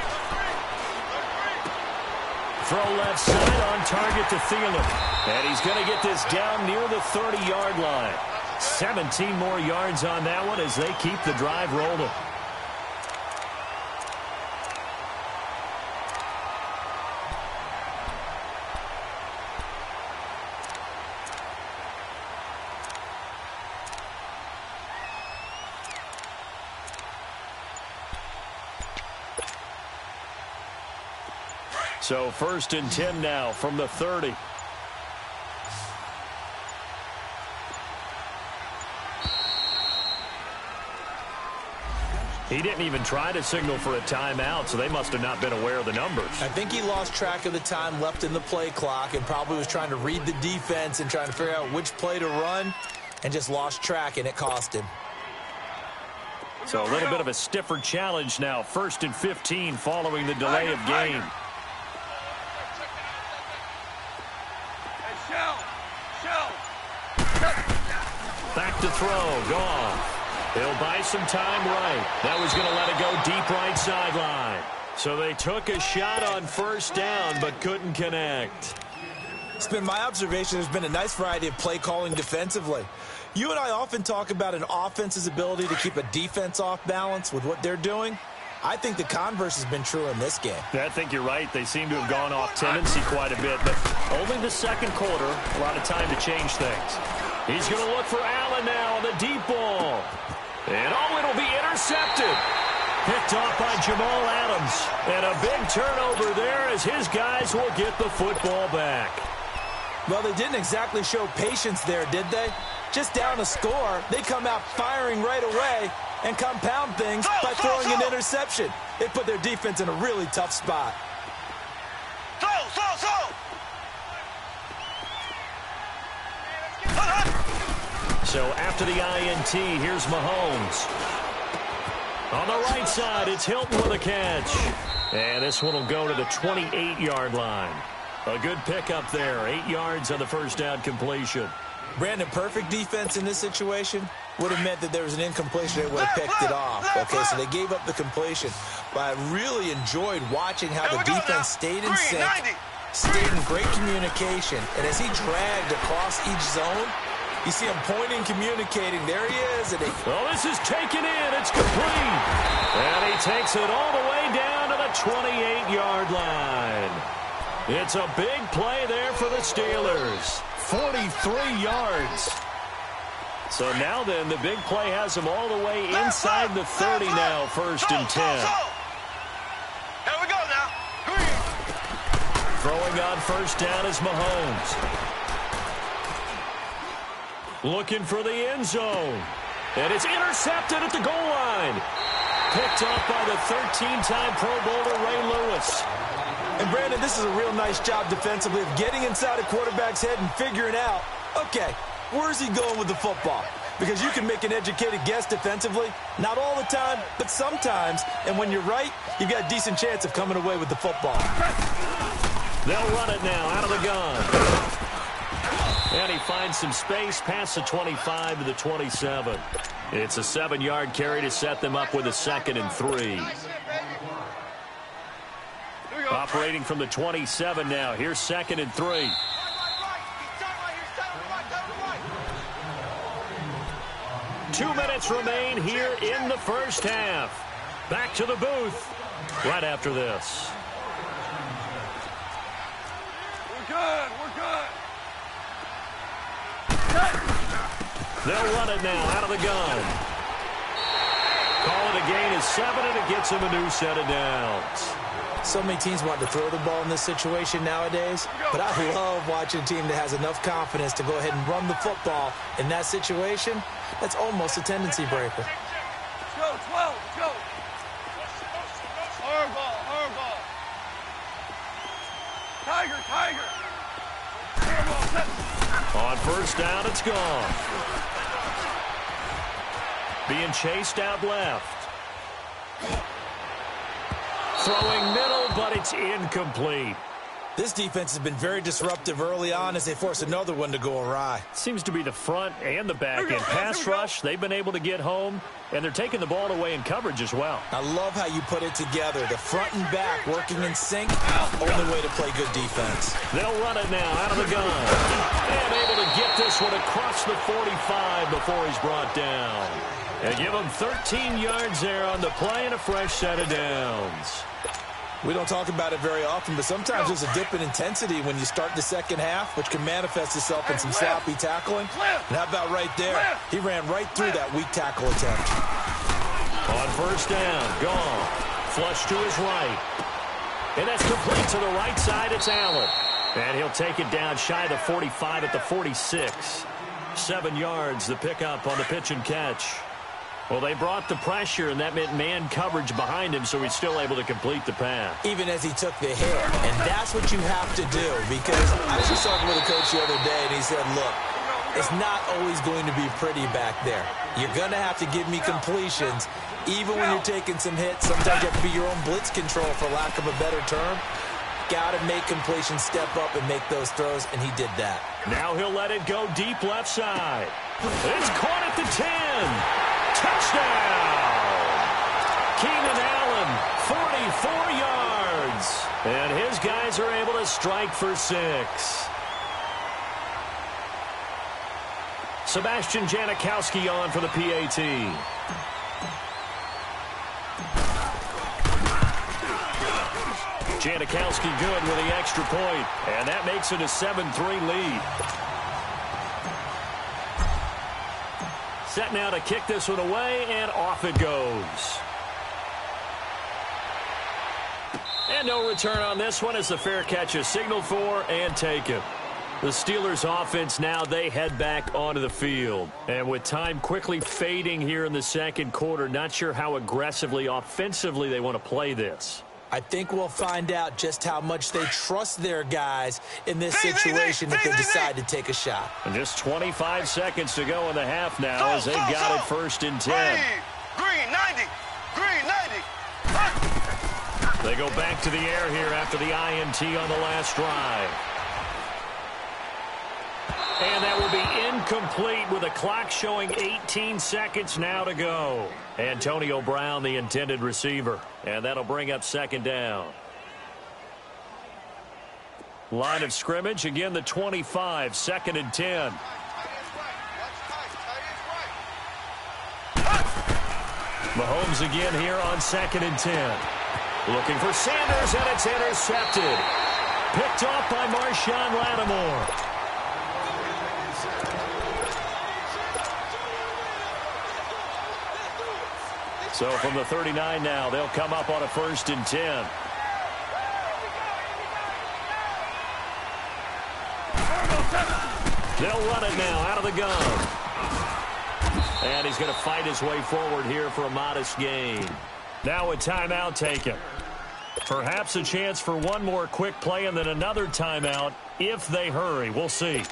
Throw left side on target to Thielen. And he's going to get this down near the 30-yard line. 17 more yards on that one as they keep the drive rolling. So 1st and 10 now from the 30. He didn't even try to signal for a timeout, so they must have not been aware of the numbers. I think he lost track of the time left in the play clock and probably was trying to read the defense and trying to figure out which play to run and just lost track, and it cost him. So a little bit of a stiffer challenge now. 1st and 15 following the delay of game. Back to throw. Goff. He'll buy some time right. That was going to let it go deep right sideline. So they took a shot on 1st down but couldn't connect. It's been my observation there's been a nice variety of play calling defensively. You and I often talk about an offense's ability to keep a defense off balance with what they're doing. I think the converse has been true in this game. I think you're right. They seem to have gone off tendency quite a bit, but only the 2nd quarter, a lot of time to change things. He's going to look for Allen now on the deep ball. And it'll be intercepted. Picked off by Jamal Adams. And a big turnover there as his guys will get the football back. Well, they didn't exactly show patience there, did they? Just down a score, they come out firing right away and compound things by throwing an interception. They put their defense in a really tough spot. So after the INT, here's Mahomes. On the right side, it's Hilton with a catch. And this one will go to the 28-yard line. A good pickup there. 8 yards on the 1st down completion. Brandon, perfect defense in this situation would have meant that there was an incompletion. They would have picked it off. Okay, so they gave up the completion. But I really enjoyed watching how the defense stayed in sync, stayed in great communication. And as he dragged across each zone, you see him pointing, communicating. There he is. And well, this is taken in. It's complete. And he takes it all the way down to the 28-yard line. It's a big play there for the Steelers. 43 yards. So now then, the big play has them all the way inside the 30 now, 1st and 10. Here we go now. Throwing on 1st down is Mahomes. Looking for the end zone. And it's intercepted at the goal line. Picked off by the 13-time Pro Bowler Ray Lewis. And Brandon, this is a real nice job defensively of getting inside a quarterback's head and figuring out, okay, where's he going with the football? Because you can make an educated guess defensively, not all the time, but sometimes. And when you're right, you've got a decent chance of coming away with the football. They'll run it now out of the gun. And he finds some space past the 25 to the 27. It's a 7-yard carry to set them up with a 2nd and 3. Operating from the 27 now. Here's 2nd and 3. 2 minutes remain here in the first half. Back to the booth right after this. We're good. We're good. They'll run it now out of the gun. Call it a gain of 7, and it gets him a new set of downs. So many teams want to throw the ball in this situation nowadays, but I love watching a team that has enough confidence to go ahead and run the football. In that situation, that's almost a tendency breaker. Let's go, 12, let's go. Hardball, hardball. Tiger, tiger. Hardball, set. On first down, it's gone. Being chased out left. Throwing middle, but it's incomplete. This defense has been very disruptive early on as they force another one to go awry. Seems to be the front and the back end. Pass rush, they've been able to get home, and they're taking the ball away in coverage as well. I love how you put it together. The front and back working in sync, only way to play good defense. They'll run it now out of the gun. And able to get this one across the 45 before he's brought down. And give him 13 yards there on the play and a fresh set of downs. We don't talk about it very often, but sometimes there's a dip in intensity when you start the second half, which can manifest itself in some sloppy tackling. And how about right there? He ran right through that weak tackle attempt. On first down, gone. Flush to his right. And that's complete to the right side. It's Allen. And he'll take it down shy of the 45 at the 46. 7 yards, the pickup on the pitch and catch. Well, they brought the pressure, and that meant man coverage behind him, so he's still able to complete the pass. Even as he took the hit. And that's what you have to do, because I was just talking with a coach the other day, and he said, look, it's not always going to be pretty back there. You're going to have to give me completions. Even when you're taking some hits, sometimes you have to be your own blitz control, for lack of a better term. Got to make completions, step up, and make those throws, and he did that. Now he'll let it go deep left side. It's caught at the 10. Touchdown! Keenan Allen, 44 yards. And his guys are able to strike for 6. Sebastian Janikowski on for the PAT. Janikowski good with the extra point, and that makes it a 7-3 lead. Set now to kick this one away, and off it goes. And no return on this one as the fair catch is signaled for and taken. The Steelers offense now, they head back onto the field. And with time quickly fading here in the second quarter, not sure how aggressively, offensively they want to play this. I think we'll find out just how much they trust their guys in this situation if they decide to take a shot. And just 25 seconds to go in the half now as they've got it 1st and 10. Green 90. Green 90. They go back to the air here after the INT on the last drive. And that will be incomplete with a clock showing 18 seconds now to go. Antonio Brown, the intended receiver. And that'll bring up 2nd down. Line of scrimmage, again the 25, 2nd and 10. Mahomes again here on 2nd and 10. Looking for Sanders, and it's intercepted. Picked off by Marshawn Lattimore. So from the 39 now, they'll come up on a 1st and 10. They'll run it now out of the gun. And he's going to fight his way forward here for a modest gain. Now a timeout taken. Perhaps a chance for one more quick play and then another timeout if they hurry. We'll see.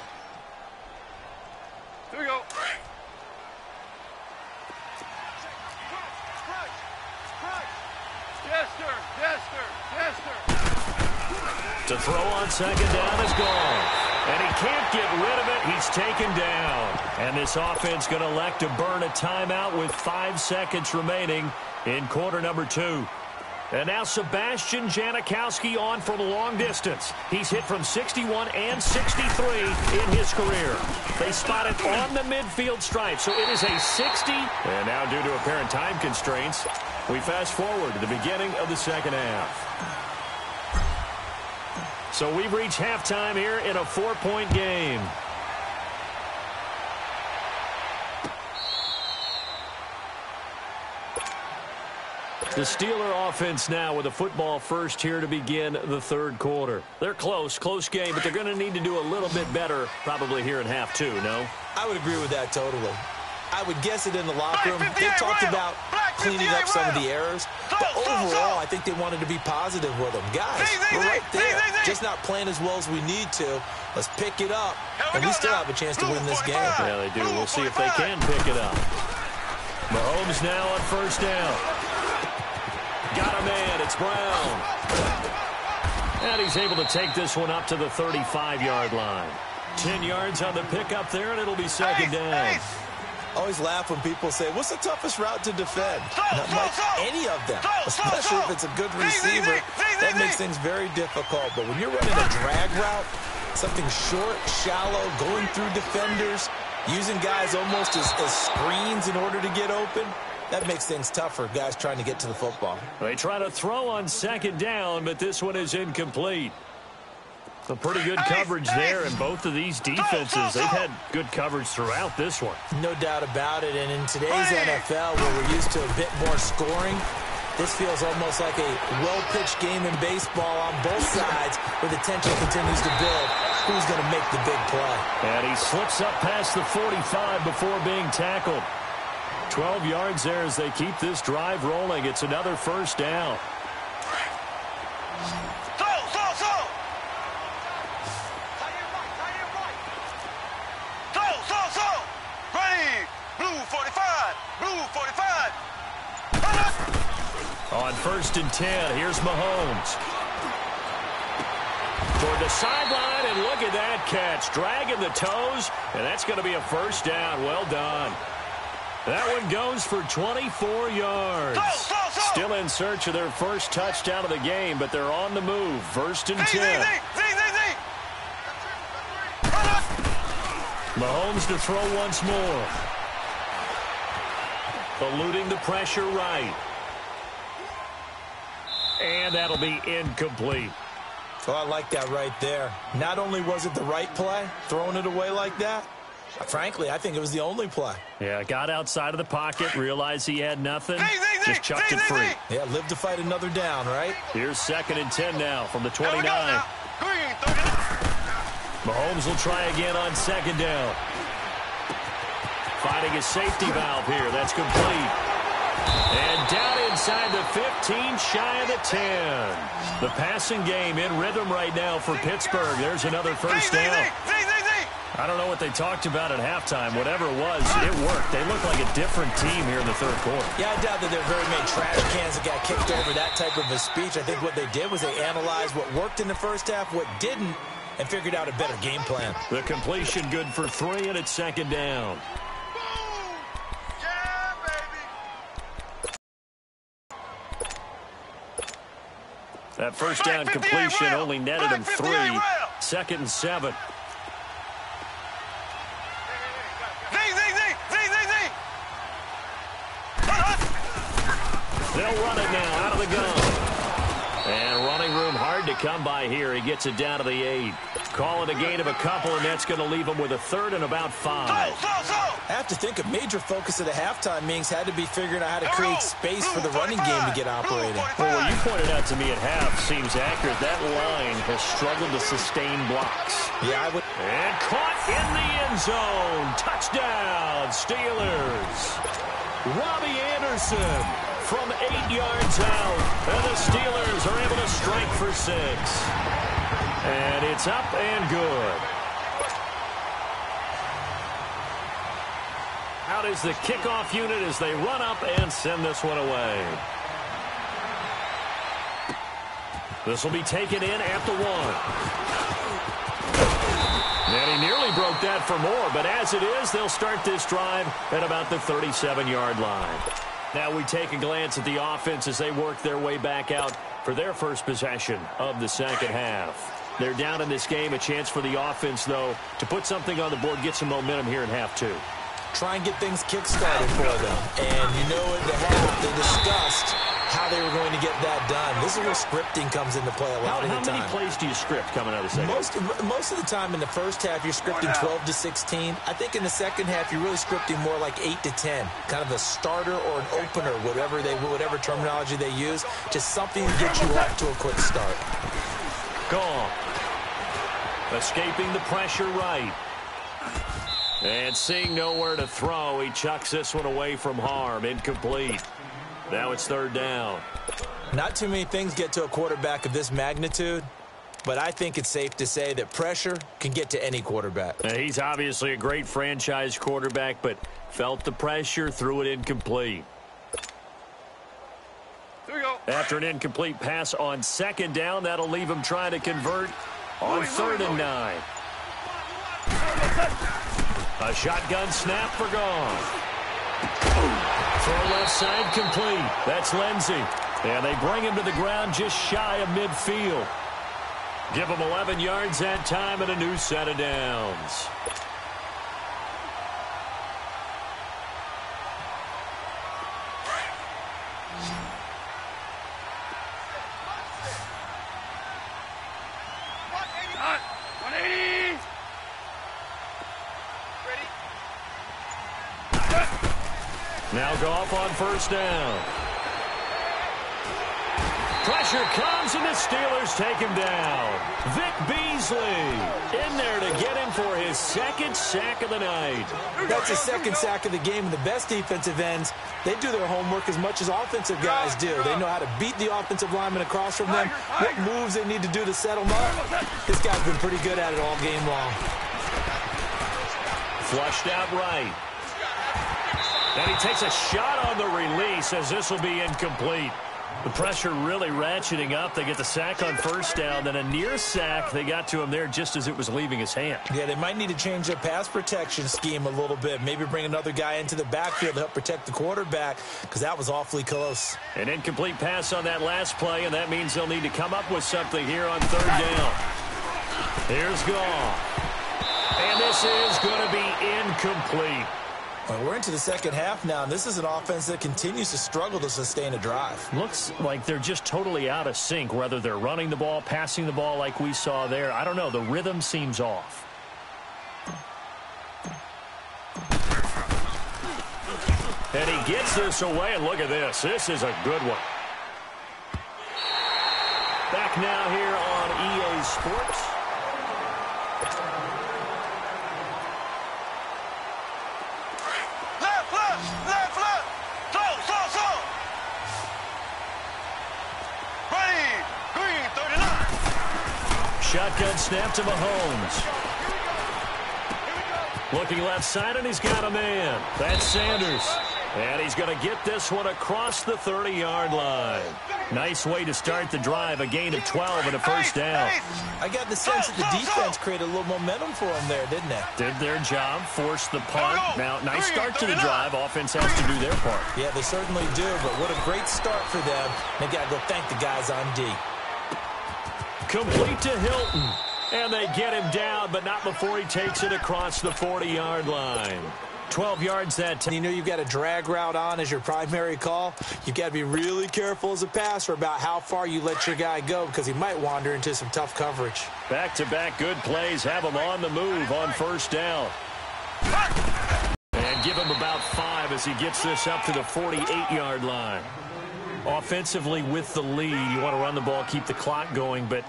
Here we go. Yes, sir. Yes, sir. Yes, sir. To throw on 2nd down is gone. And he can't get rid of it. He's taken down. And this offense going to elect to burn a timeout with 5 seconds remaining in quarter number 2. And now Sebastian Janikowski on from a long distance. He's hit from 61 and 63 in his career. They spot it on the midfield stripe, so it is a 60. And now due to apparent time constraints, we fast forward to the beginning of the second half. So we've reached halftime here in a 4-point game. The Steeler offense now with a football first here to begin the third quarter. They're close game, but they're going to need to do a little bit better probably here in half two, no? I would agree with that totally. I would guess it in the locker room. They talked about cleaning up some of the errors, but overall, I think they wanted to be positive with them. Guys, we're right there, just not playing as well as we need to. Let's pick it up, and we still have a chance to win this game. Yeah, they do. We'll see if they can pick it up. Mahomes now on first down. Got a man. It's Brown. And he's able to take this one up to the 35-yard line. 10 yards on the pickup there, and it'll be second down. Always laugh when people say, what's the toughest route to defend? Not like any of them, especially if it's a good receiver. That makes things very difficult. But when you're running a drag route, something short, shallow, going through defenders, using guys almost as screens in order to get open, that makes things tough for guys trying to get to the football. They try to throw on second down, but this one is incomplete. A pretty good coverage there, and both of these defenses, they've had good coverage throughout this one. No doubt about it, and in today's NFL, where we're used to a bit more scoring, this feels almost like a well-pitched game in baseball on both sides, where the tension continues to build. Who's going to make the big play? And he slips up past the 45 before being tackled. 12 yards there as they keep this drive rolling. It's another first down. On first and 10, here's Mahomes. Toward the sideline, and look at that catch. Dragging the toes, and that's going to be a first down. Well done. That one goes for 24 yards. Still in search of their first touchdown of the game, but they're on the move. First and 10. Mahomes to throw once more. Eluding the pressure right. And that'll be incomplete. Oh, I like that right there. Not only was it the right play, throwing it away like that, frankly, I think it was the only play. Yeah, got outside of the pocket, realized he had nothing, just chucked it free. Yeah, live to fight another down, right? Here's second and 10 now from the 29. Mahomes will try again on second down. Finding a safety valve here. That's complete. And down inside the 15, shy of the 10. The passing game in rhythm right now for Pittsburgh. There's another first down. I don't know what they talked about at halftime. Whatever it was, it worked. They look like a different team here in the third quarter. Yeah, I doubt that there are very many trash cans that got kicked over that type of a speech. I think what they did was they analyzed what worked in the first half, what didn't, and figured out a better game plan. The completion good for 3, and it's second down. That first down completion only netted him 3. Second and 7. They'll run it now out of the gun. And running room hard to come by here. He gets it down to the 8. Call it a gain of a couple, and that's going to leave him with a third and about 5. I have to think a major focus of the halftime meetings had to be figuring out how to create space for the running game to get operating. Well, what you pointed out to me at half seems accurate. That line has struggled to sustain blocks. Yeah, I would. And caught in the end zone. Touchdown, Steelers. Robbie Anderson from 8 yards out. And the Steelers are able to strike for 6. And it's up and good. Out is the kickoff unit as they run up and send this one away. This will be taken in at the 1. And he nearly broke that for more, but as it is, they'll start this drive at about the 37-yard line. Now we take a glance at the offense as they work their way back out for their first possession of the second half. They're down in this game. A chance for the offense, though, to put something on the board, get some momentum here in half two. Try and get things kick-started for them. And you know in the half, they discussed how they were going to get that done. This is where scripting comes into play a lot of the time. How many plays do you script coming out of the second half? Most of the time in the first half, you're scripting 12 to 16. I think in the second half, you're really scripting more like 8 to 10. Kind of a starter or an opener, whatever terminology they use. Just something to get you off to a quick start. Gone. Escaping the pressure right. And seeing nowhere to throw, he chucks this one away from harm. Incomplete. Now it's third down. Not too many things get to a quarterback of this magnitude, but I think it's safe to say that pressure can get to any quarterback. He's obviously a great franchise quarterback, but felt the pressure, threw it incomplete. Here we go. After an incomplete pass on second down, that'll leave him trying to convert on third and 9. A shotgun snap for gone. Throw left side complete. That's Lindsey. And they bring him to the ground just shy of midfield. Give him 11 yards that time and a new set of downs. Now Goff on first down. Pressure comes, and the Steelers take him down. Vic Beasley in there to get him for his second sack of the night. That's his second sack of the game, and the best defensive ends, they do their homework as much as offensive guys do. They know how to beat the offensive lineman across from them, what moves they need to do to settle them up. This guy's been pretty good at it all game long. Flushed out right. And he takes a shot on the release as this will be incomplete. The pressure really ratcheting up. They get the sack on first down, then a near sack. They got to him there just as it was leaving his hand. Yeah, they might need to change their pass protection scheme a little bit. Maybe bring another guy into the backfield to help protect the quarterback, because that was awfully close. An incomplete pass on that last play, and that means they'll need to come up with something here on third down. Here's Goff. And this is going to be incomplete. Well, we're into the second half now, and this is an offense that continues to struggle to sustain a drive. Looks like they're just totally out of sync, whether they're running the ball, passing the ball like we saw there. I don't know. The rhythm seems off. And he gets this away, and look at this. This is a good one. Back now here on EA Sports. Shotgun snap to Mahomes. Looking left side, and he's got a man. That's Sanders. And he's going to get this one across the 30-yard line. Nice way to start the drive, a gain of 12 and a first down. I got the sense that the defense created a little momentum for them there, didn't they? Did their job, forced the punt. Now, nice start to the drive. Offense has to do their part. Yeah, they certainly do, but what a great start for them. They got to go thank the guys on D. Complete to Hilton. And they get him down, but not before he takes it across the 40-yard line. 12 yards that time. You know you've got a drag route on as your primary call. You've got to be really careful as a passer about how far you let your guy go, because he might wander into some tough coverage. Back-to-back good plays have him on the move on first down. And give him about 5 as he gets this up to the 48-yard line. Offensively with the lead, you want to run the ball, keep the clock going, but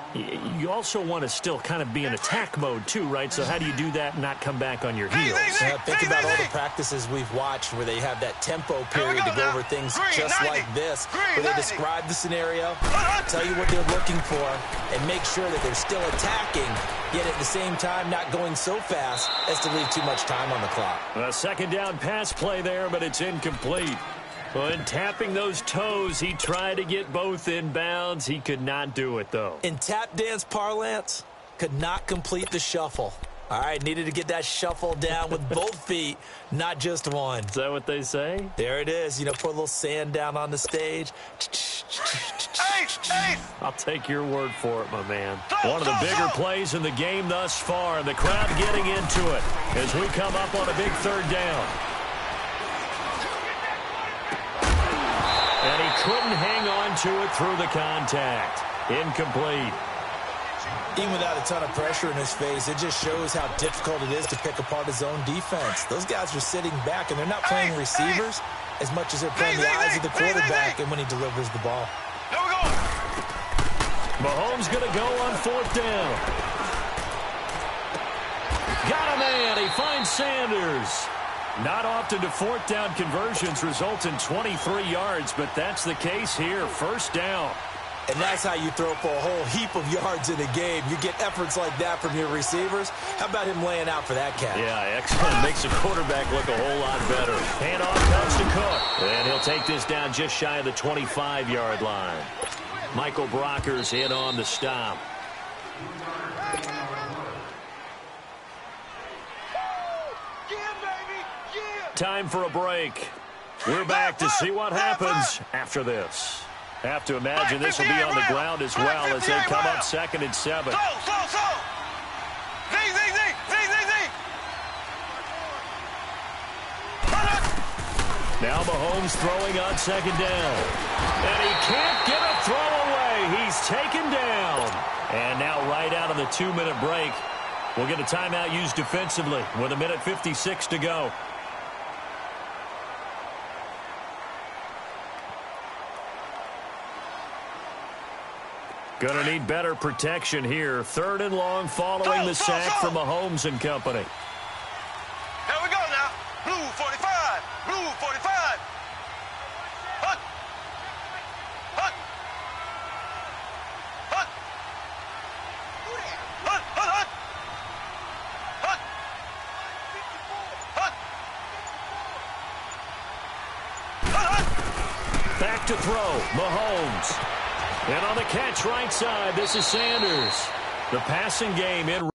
you also want to still kind of be in attack mode too, right? So how do you do that and not come back on your heels? Think about all the practices we've watched where they have that tempo period to go over things just like this, where they describe the scenario, tell you what they're looking for, and make sure that they're still attacking, yet at the same time not going so fast as to leave too much time on the clock. A second down pass play there, but it's incomplete. Well, in tapping those toes, he tried to get both in bounds. He could not do it, though. In tap dance parlance, could not complete the shuffle. All right, needed to get that shuffle down with both feet, not just one. Is that what they say? There it is. You know, put a little sand down on the stage. I'll take your word for it, my man. One of the bigger plays in the game thus far, and the crowd getting into it as we come up on a big third down. And he couldn't hang on to it through the contact. Incomplete. Even without a ton of pressure in his face, it just shows how difficult it is to pick apart his own defense. Those guys are sitting back, and they're not playing receivers as much as they're playing the eyes of the quarterback and when he delivers the ball. Mahomes going to go on fourth down. Got a man. He finds Sanders. Not often do fourth down conversions result in 23 yards, but that's the case here. First down. And that's how you throw for a whole heap of yards in a game. You get efforts like that from your receivers. How about him laying out for that catch? Yeah, excellent. Makes the quarterback look a whole lot better. Handoff comes to Cook. And he'll take this down just shy of the 25-yard line. Michael Brocker's in on the stop. Time for a break. We're back to see what happens after this. Have to imagine this will be on the ground as well as they come up 2nd and 7. Now Mahomes throwing on 2nd down. And he can't get a throw away. He's taken down. And now right out of the 2-minute break, we'll get a timeout used defensively with 1:56 to go. Going to need better protection here. 3rd and long following the sack from Mahomes and company. Here we go now. Blue 45. Blue 45. Huck. Huck. Huck. Huck. Huck. Huck. Huck. Huck. Back to throw. Mahomes. And on the catch right side, this is Sanders. The passing game in.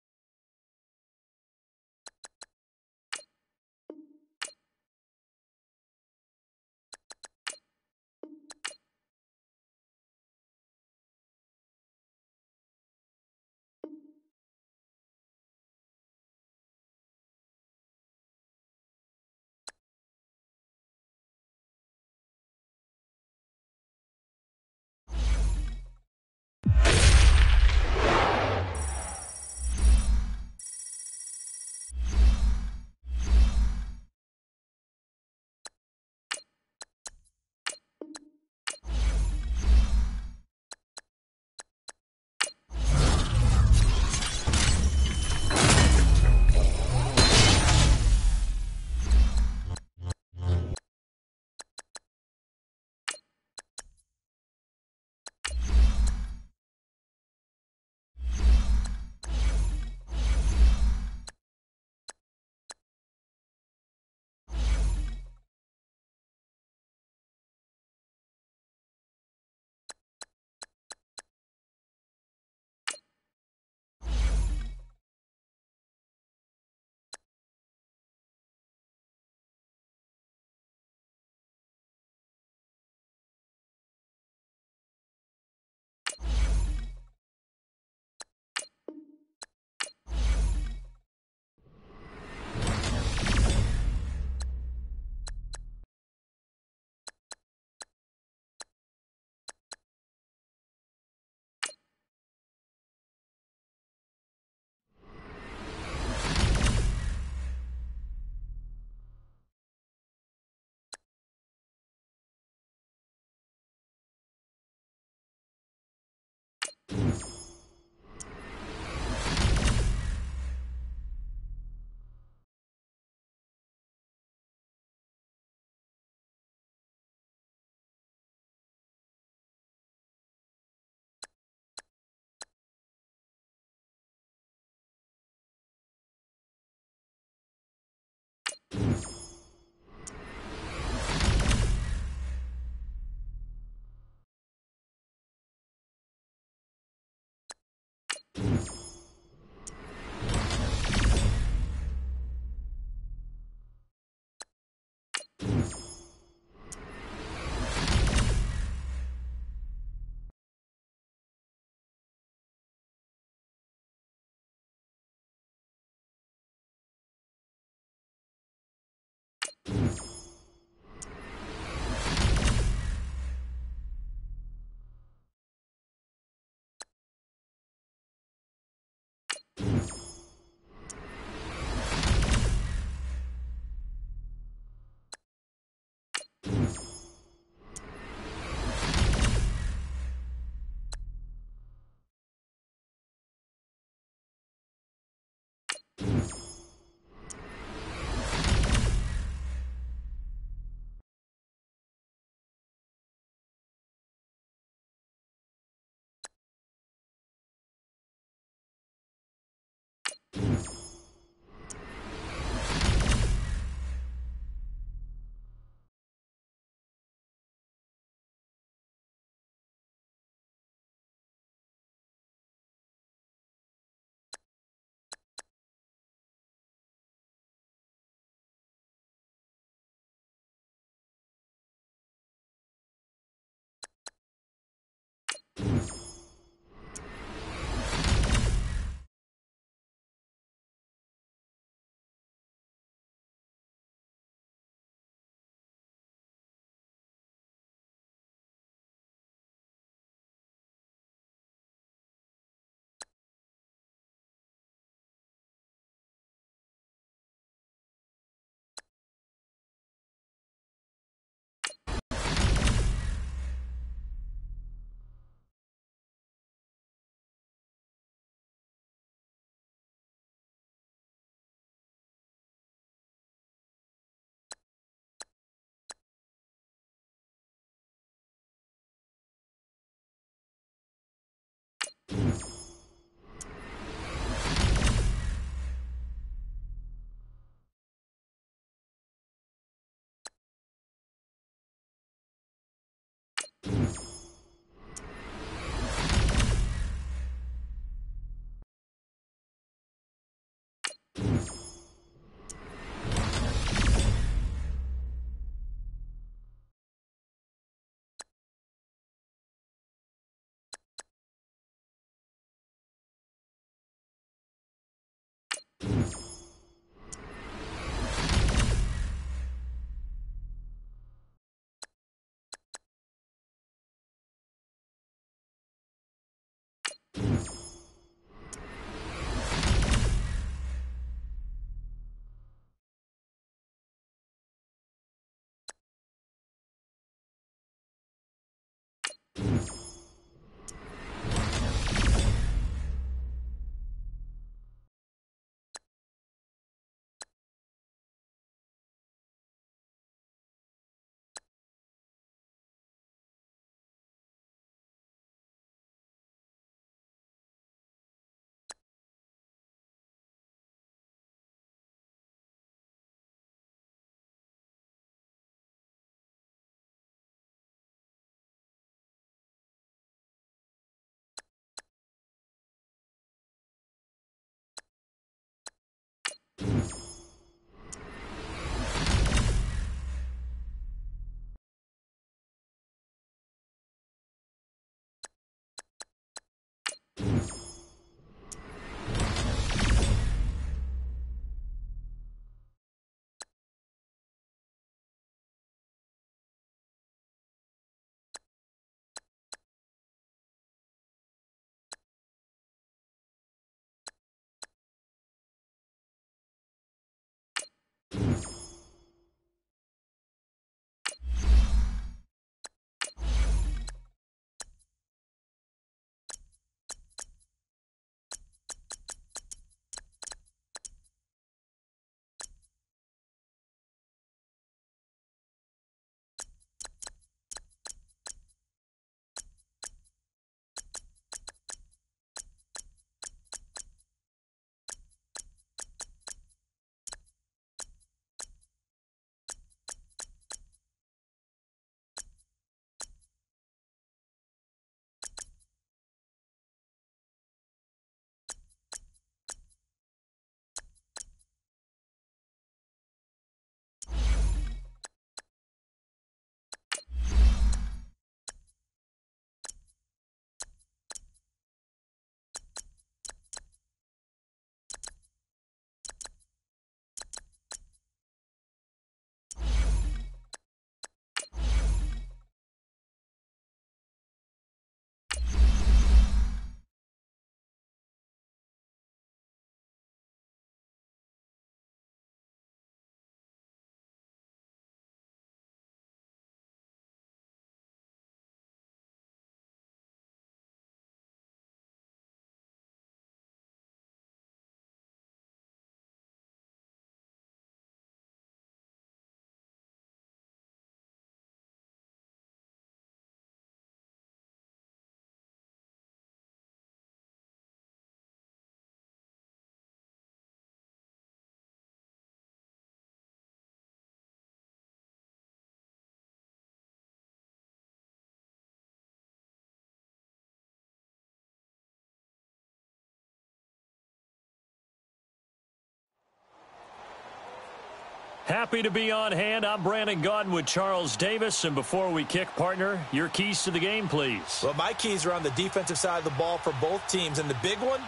Happy to be on hand. I'm Brandon Gaudin with Charles Davis. And before we kick, partner, your keys to the game, please. Well, my keys are on the defensive side of the ball for both teams. And the big one,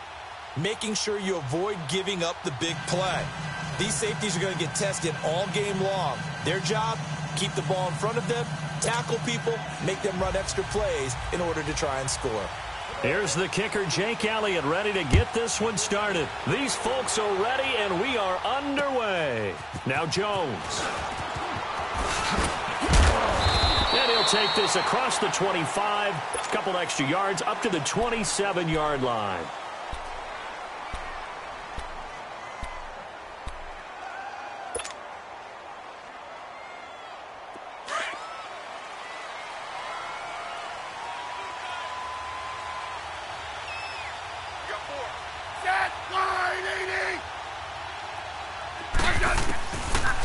making sure you avoid giving up the big play. These safeties are going to get tested all game long. Their job, keep the ball in front of them, tackle people, make them run extra plays in order to try and score. Here's the kicker, Jake Elliott, ready to get this one started. These folks are ready, and we are underway. Now Jones. And he'll take this across the 25, a couple extra yards, up to the 27-yard line.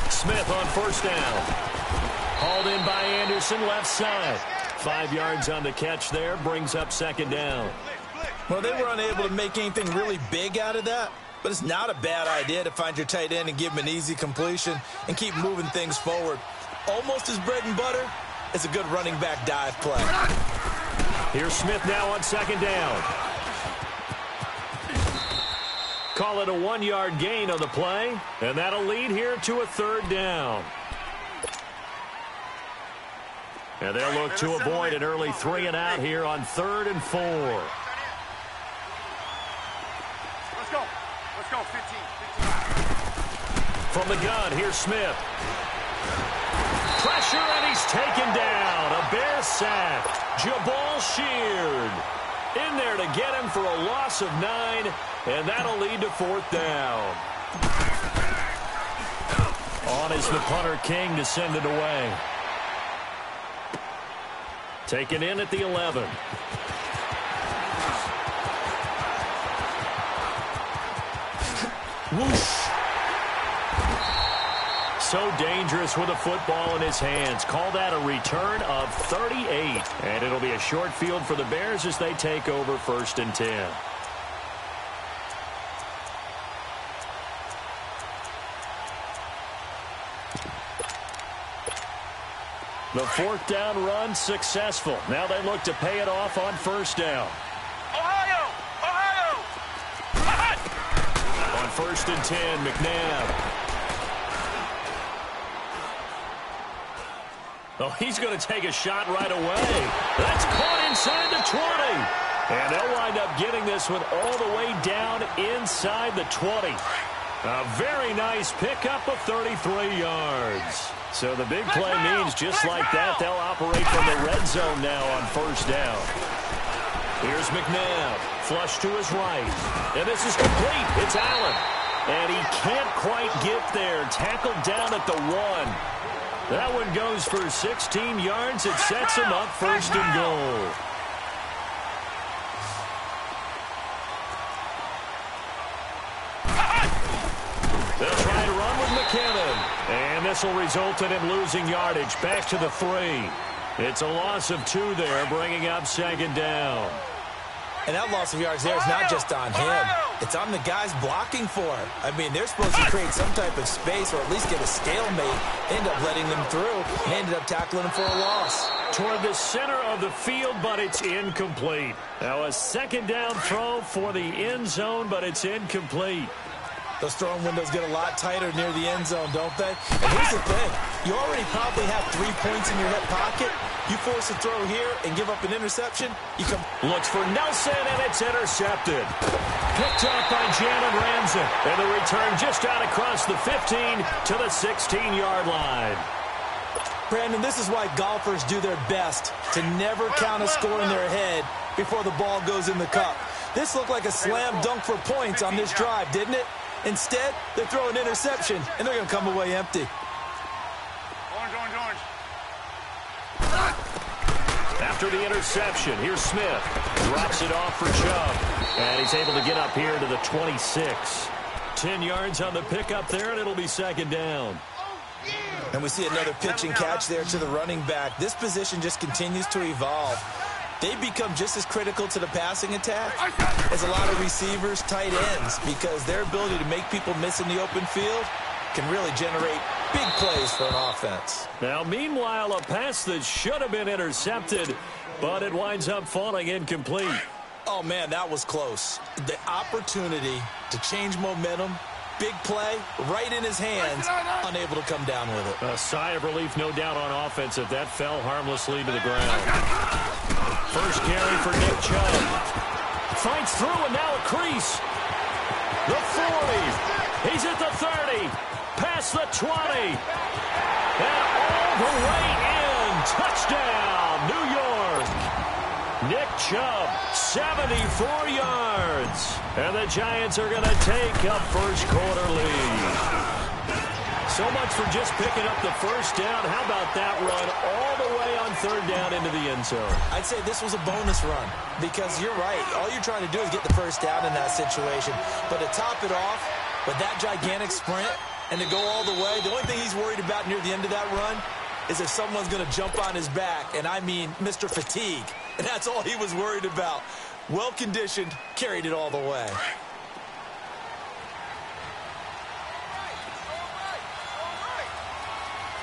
Smith on first down. Hauled in by Anderson, left side. 5 yards on the catch there, brings up second down. Well, they were unable to make anything really big out of that, but it's not a bad idea to find your tight end and give him an easy completion and keep moving things forward. Almost as bread and butter as a good running back dive play. Here's Smith now on second down. Call it a 1-yard gain on the play, and that'll lead here to a third down. And they'll look to avoid an early 3 and out here on 3rd and 4. Let's go. Let's go, 15. From the gun, here's Smith. Pressure, and he's taken down. A Bear sack. Jabal Sheard in there to get him for a loss of 9. And that'll lead to 4th down. On is the punter, King, to send it away. Taken in at the 11. Whoosh. So dangerous with a football in his hands. Call that a return of 38. And it'll be a short field for the Bears as they take over 1st and 10. The 4th down run successful. Now they look to pay it off on 1st down. Ohio! Ohio! On 1st and 10, McNabb. Oh, he's going to take a shot right away. That's caught inside the 20. And they'll wind up getting this one all the way down inside the 20. A very nice pickup of 33 yards. So the big play means just like that, they'll operate from the red zone now on 1st down. Here's McNabb, flush to his right. And this is complete. It's Allen. And he can't quite get there. Tackled down at the 1. That one goes for 16 yards. It sets him up 1st and goal. They'll try to run with McKinnon. And this will result in him losing yardage. Back to the 3. It's a loss of 2 there, bringing up 2nd down. And that loss of yards there is not just on him. It's on the guys blocking for him. I mean, they're supposed to create some type of space or at least get a stalemate. They end up letting them through and ended up tackling him for a loss. Toward the center of the field, but it's incomplete. Now a 2nd down throw for the end zone, but it's incomplete. Those throwing windows get a lot tighter near the end zone, don't they? And here's the thing. You already probably have 3 points in your hip pocket. You force a throw here and give up an interception, you come... Looks for Nelson, and it's intercepted. Picked up by Jalen Ramsey. And the return just out across the 15 to the 16-yard line. Brandon, this is why golfers do their best to never count a score in their head before the ball goes in the cup. This looked like a slam dunk for points on this drive, didn't it? Instead, they throw an interception, and they're going to come away empty. Orange. After the interception, here's Smith. Drops it off for Chubb. And he's able to get up here to the 26. 10 yards on the pickup there, and it'll be 2nd down. And we see another pitch and catch there to the running back. This position just continues to evolve. They become just as critical to the passing attack as a lot of receivers, tight ends, because their ability to make people miss in the open field can really generate Big plays for an offense. Now, meanwhile, a pass that should have been intercepted, but it winds up falling incomplete. Oh, man, that was close. The opportunity to change momentum, big play, right in his hands, unable to come down with it. A sigh of relief, no doubt, on offense if that fell harmlessly to the ground. First carry for Nick Chubb. Fights through and now a crease. The 40. He's at the 30. Past the 20. And all the way in. Touchdown, New York. Nick Chubb, 74 yards. And the Giants are going to take a first-quarter lead. So much for just picking up the first down. How about that run all the way on third down into the end zone? I'd say this was a bonus run because you're right. All you're trying to do is get the first down in that situation. But to top it off with that gigantic sprint and to go all the way, the only thing he's worried about near the end of that run is if someone's going to jump on his back, and I mean Mr. Fatigue. And that's all he was worried about. Well-conditioned, carried it all the way.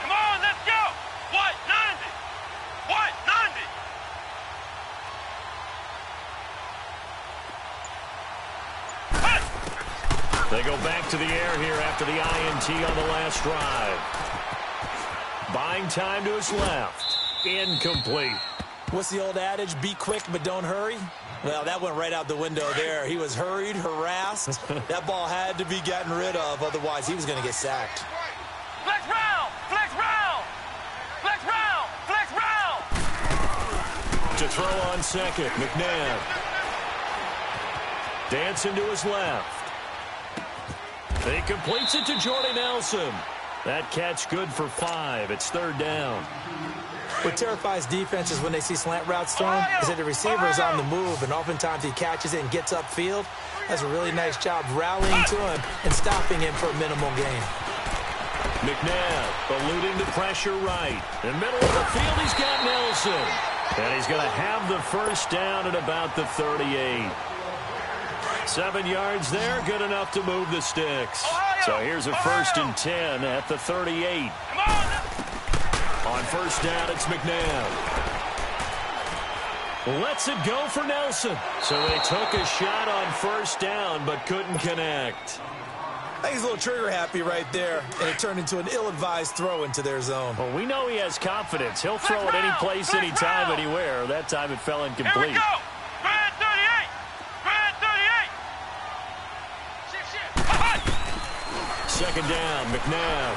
Come on, let's go. What? 90. What? 90. Hey! They go back to the air here after the INT on the last drive. Buying time to his left. Incomplete. What's the old adage? Be quick, but don't hurry? Well, that went right out the window there. He was hurried, harassed. That ball had to be gotten rid of, otherwise he was going to get sacked. Flex round! Flex round! Flex round! Flex round! To throw on second, McNabb. Dancing to his left. He completes it to Jordy Nelson. That catch good for 5. It's third down. What terrifies defenses when they see slant routes thrown is that the receiver is on the move, and oftentimes he catches it and gets upfield. Does a really nice job rallying to him and stopping him for a minimal gain. McNabb eluding the pressure right. In the middle of the field, he's got Nelson. And he's going to have the first down at about the 38. 7 yards there, good enough to move the sticks. So here's a 1st and 10 at the 38. On first down, it's McNabb. Lets it go for Nelson. So they took a shot on first down, but couldn't connect. I think he's a little trigger happy right there, and it turned into an ill-advised throw into their zone. Well, we know he has confidence. He'll throw it any place, anytime, anywhere. That time it fell incomplete. Here we go! Grand 38! Grand 38! Second down, McNabb.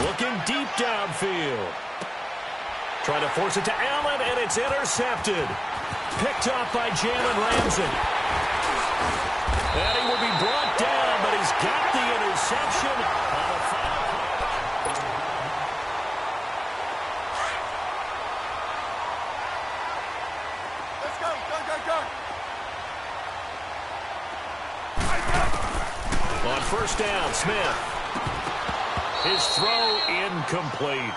Looking deep downfield. Trying to force it to Allen, and it's intercepted. Picked off by Jalen Ramsey. And he will be brought down, but he's got the interception on the final. Let's go, go, go, go! On first down, Smith. His throw incomplete.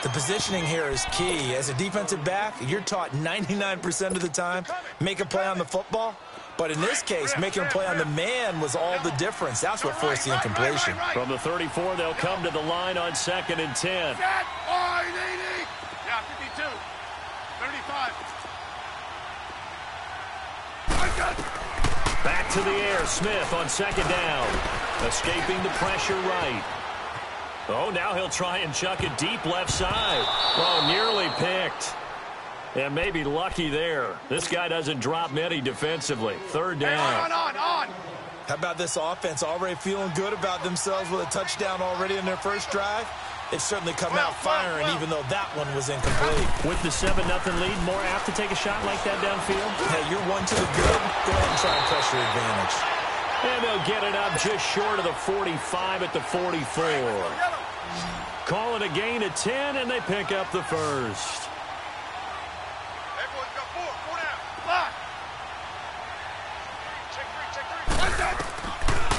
The positioning here is key. As a defensive back, you're taught 99% of the time, make a play on the football. But in this case, making a play on the man was all the difference. That's what forced the incompletion. From the 34, they'll come to the line on 2nd and 10. Yeah, 52. 35. Back to the air, Smith on 2nd down. Escaping the pressure right. Oh, now he'll try and chuck it deep left side. Oh, nearly picked. And maybe lucky there. This guy doesn't drop many defensively. Third down. On. How about this offense already feeling good about themselves with a touchdown already in their first drive? They've certainly come out firing, even though that one was incomplete. With the 7-0 lead, more apt to take a shot like that downfield? Hey, you're one to the good. Go ahead and try and press your advantage. And they'll get it up just short of the 45 at the 44. Call it a gain of 10, and they pick up the first. Everyone's got four down. Lock. Check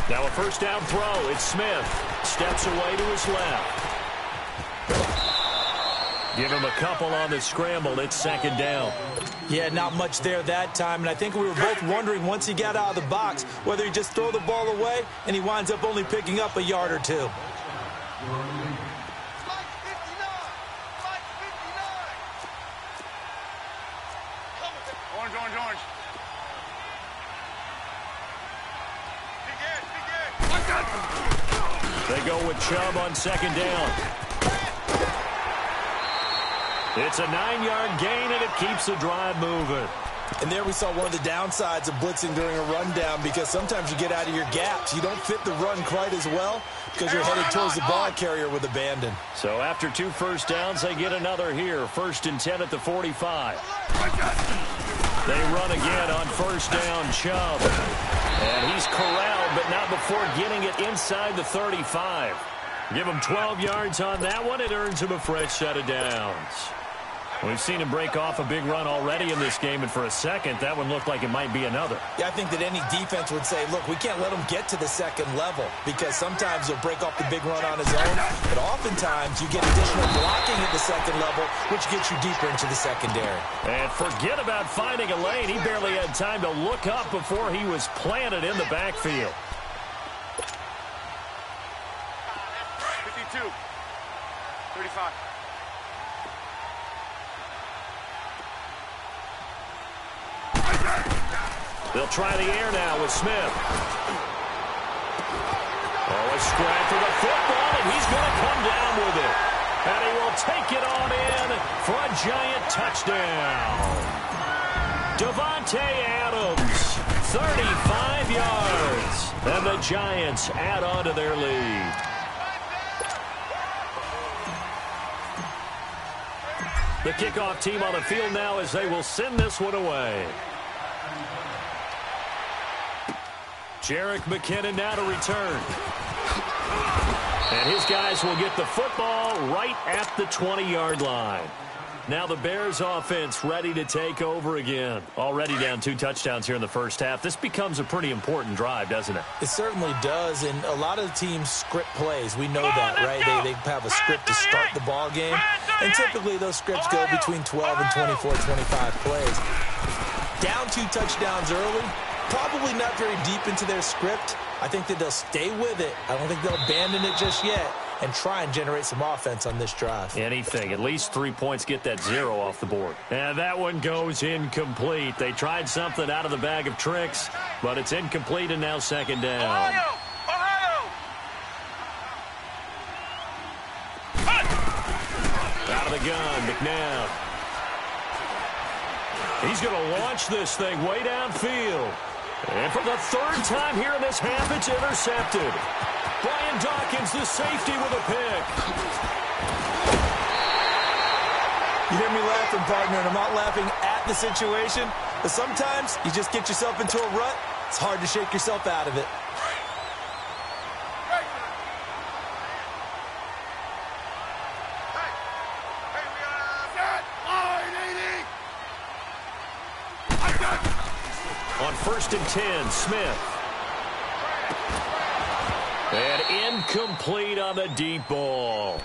three. Now a first down throw. It's Smith. Steps away to his left. Give him a couple on the scramble. It's 2nd down. Yeah, not much there that time, and I think we were both wondering once he got out of the box whether he just throw the ball away and he winds up only picking up a yard or two. Like 59. Like 59. Orange, orange, orange. They go with Chubb on second down. It's a 9-yard gain, and it keeps the drive moving. And there we saw one of the downsides of blitzing during a rundown, because sometimes you get out of your gaps. You don't fit the run quite as well because you're headed towards the ball carrier with abandon. So after 2 first downs, they get another here. 1st and 10 at the 45. They run again on first down, Chubb. And he's corralled, but not before getting it inside the 35. Give him 12 yards on that one. It earns him a fresh set of downs. We've seen him break off a big run already in this game, and for a second, that one looked like it might be another. Yeah, I think that any defense would say, look, we can't let him get to the second level, because sometimes he'll break off the big run on his own, but oftentimes you get additional blocking at the second level, which gets you deeper into the secondary. And forget about finding a lane. He barely had time to look up before he was planted in the backfield. 52. 35. They'll try the air now with Smith. Oh, a scrap for the football, and he's going to come down with it. And he will take it on in for a giant touchdown. Davante Adams, 35 yards. And the Giants add on to their lead. The kickoff team on the field now as they will send this one away. Jerick McKinnon now to return. And his guys will get the football right at the 20-yard line. Now the Bears offense ready to take over again. Already down 2 touchdowns here in the first half. This becomes a pretty important drive, doesn't it? It certainly does, and a lot of teams script plays. We know that, right? They have a script to start the ball game, and typically those scripts go between 12 and 24, 25 plays. Down 2 touchdowns early, probably not very deep into their script. I think that they'll stay with it. I don't think they'll abandon it just yet and try and generate some offense on this drive. Anything. At least 3 points, get that 0 off the board. And that one goes incomplete. They tried something out of the bag of tricks, but it's incomplete, and now second down. Ohio! Out of the gun, McNabb. He's going to launch this thing way downfield. And for the 3rd time here in this half, it's intercepted. Brian Dawkins, the safety, with a pick. You hear me laughing, partner, and I'm not laughing at the situation, but sometimes you just get yourself into a rut. It's hard to shake yourself out of it. On 1st and 10, Smith. And incomplete on the deep ball.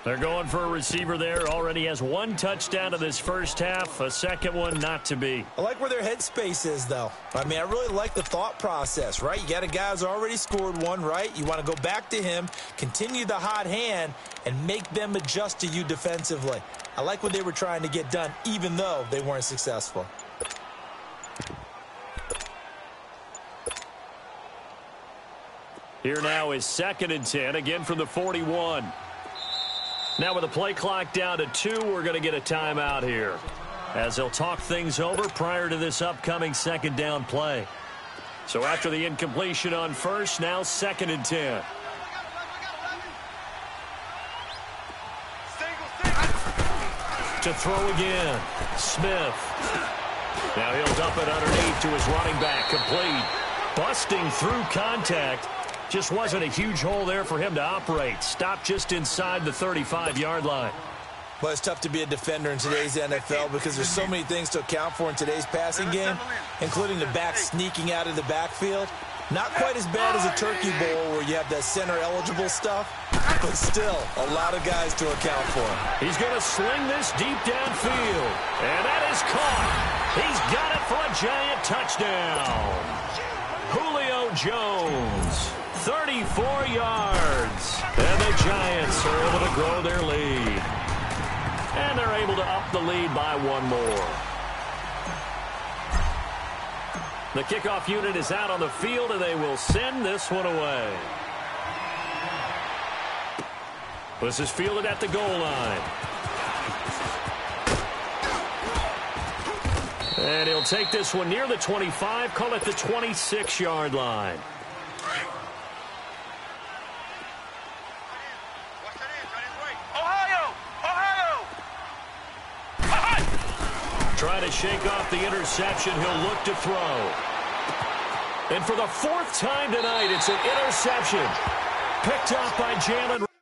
They're going for a receiver there. Already has 1 touchdown in this first half. A second one not to be. I like where their headspace is, though. I mean, I really like the thought process, right? You got a guy who's already scored 1, right? You want to go back to him, continue the hot hand, and make them adjust to you defensively. I like what they were trying to get done, even though they weren't successful. Here now is 2nd and 10, again from the 41. Now with the play clock down to 2, we're going to get a timeout here, as they'll talk things over prior to this upcoming 2nd down play. So after the incompletion on 1st, now 2nd and 10. To throw again, Smith. Now he'll dump it underneath to his running back, complete. Busting through contact. Just wasn't a huge hole there for him to operate. Stopped just inside the 35-yard line. Well, it's tough to be a defender in today's NFL because there's so many things to account for in today's passing game, including the back sneaking out of the backfield. Not quite as bad as a turkey bowl where you have that center-eligible stuff, but still a lot of guys to account for. He's going to sling this deep downfield, and that is caught. He's got it for a giant touchdown. Julio Jones, 34 yards. And the Giants are able to grow their lead. And they're able to up the lead by one more. The kickoff unit is out on the field, and they will send this one away. This is fielded at the goal line. And he'll take this one near the 25, call it the 26-yard line. Trying to shake off the interception. He'll look to throw. And for the fourth time tonight, it's an interception. Picked off by Jalen.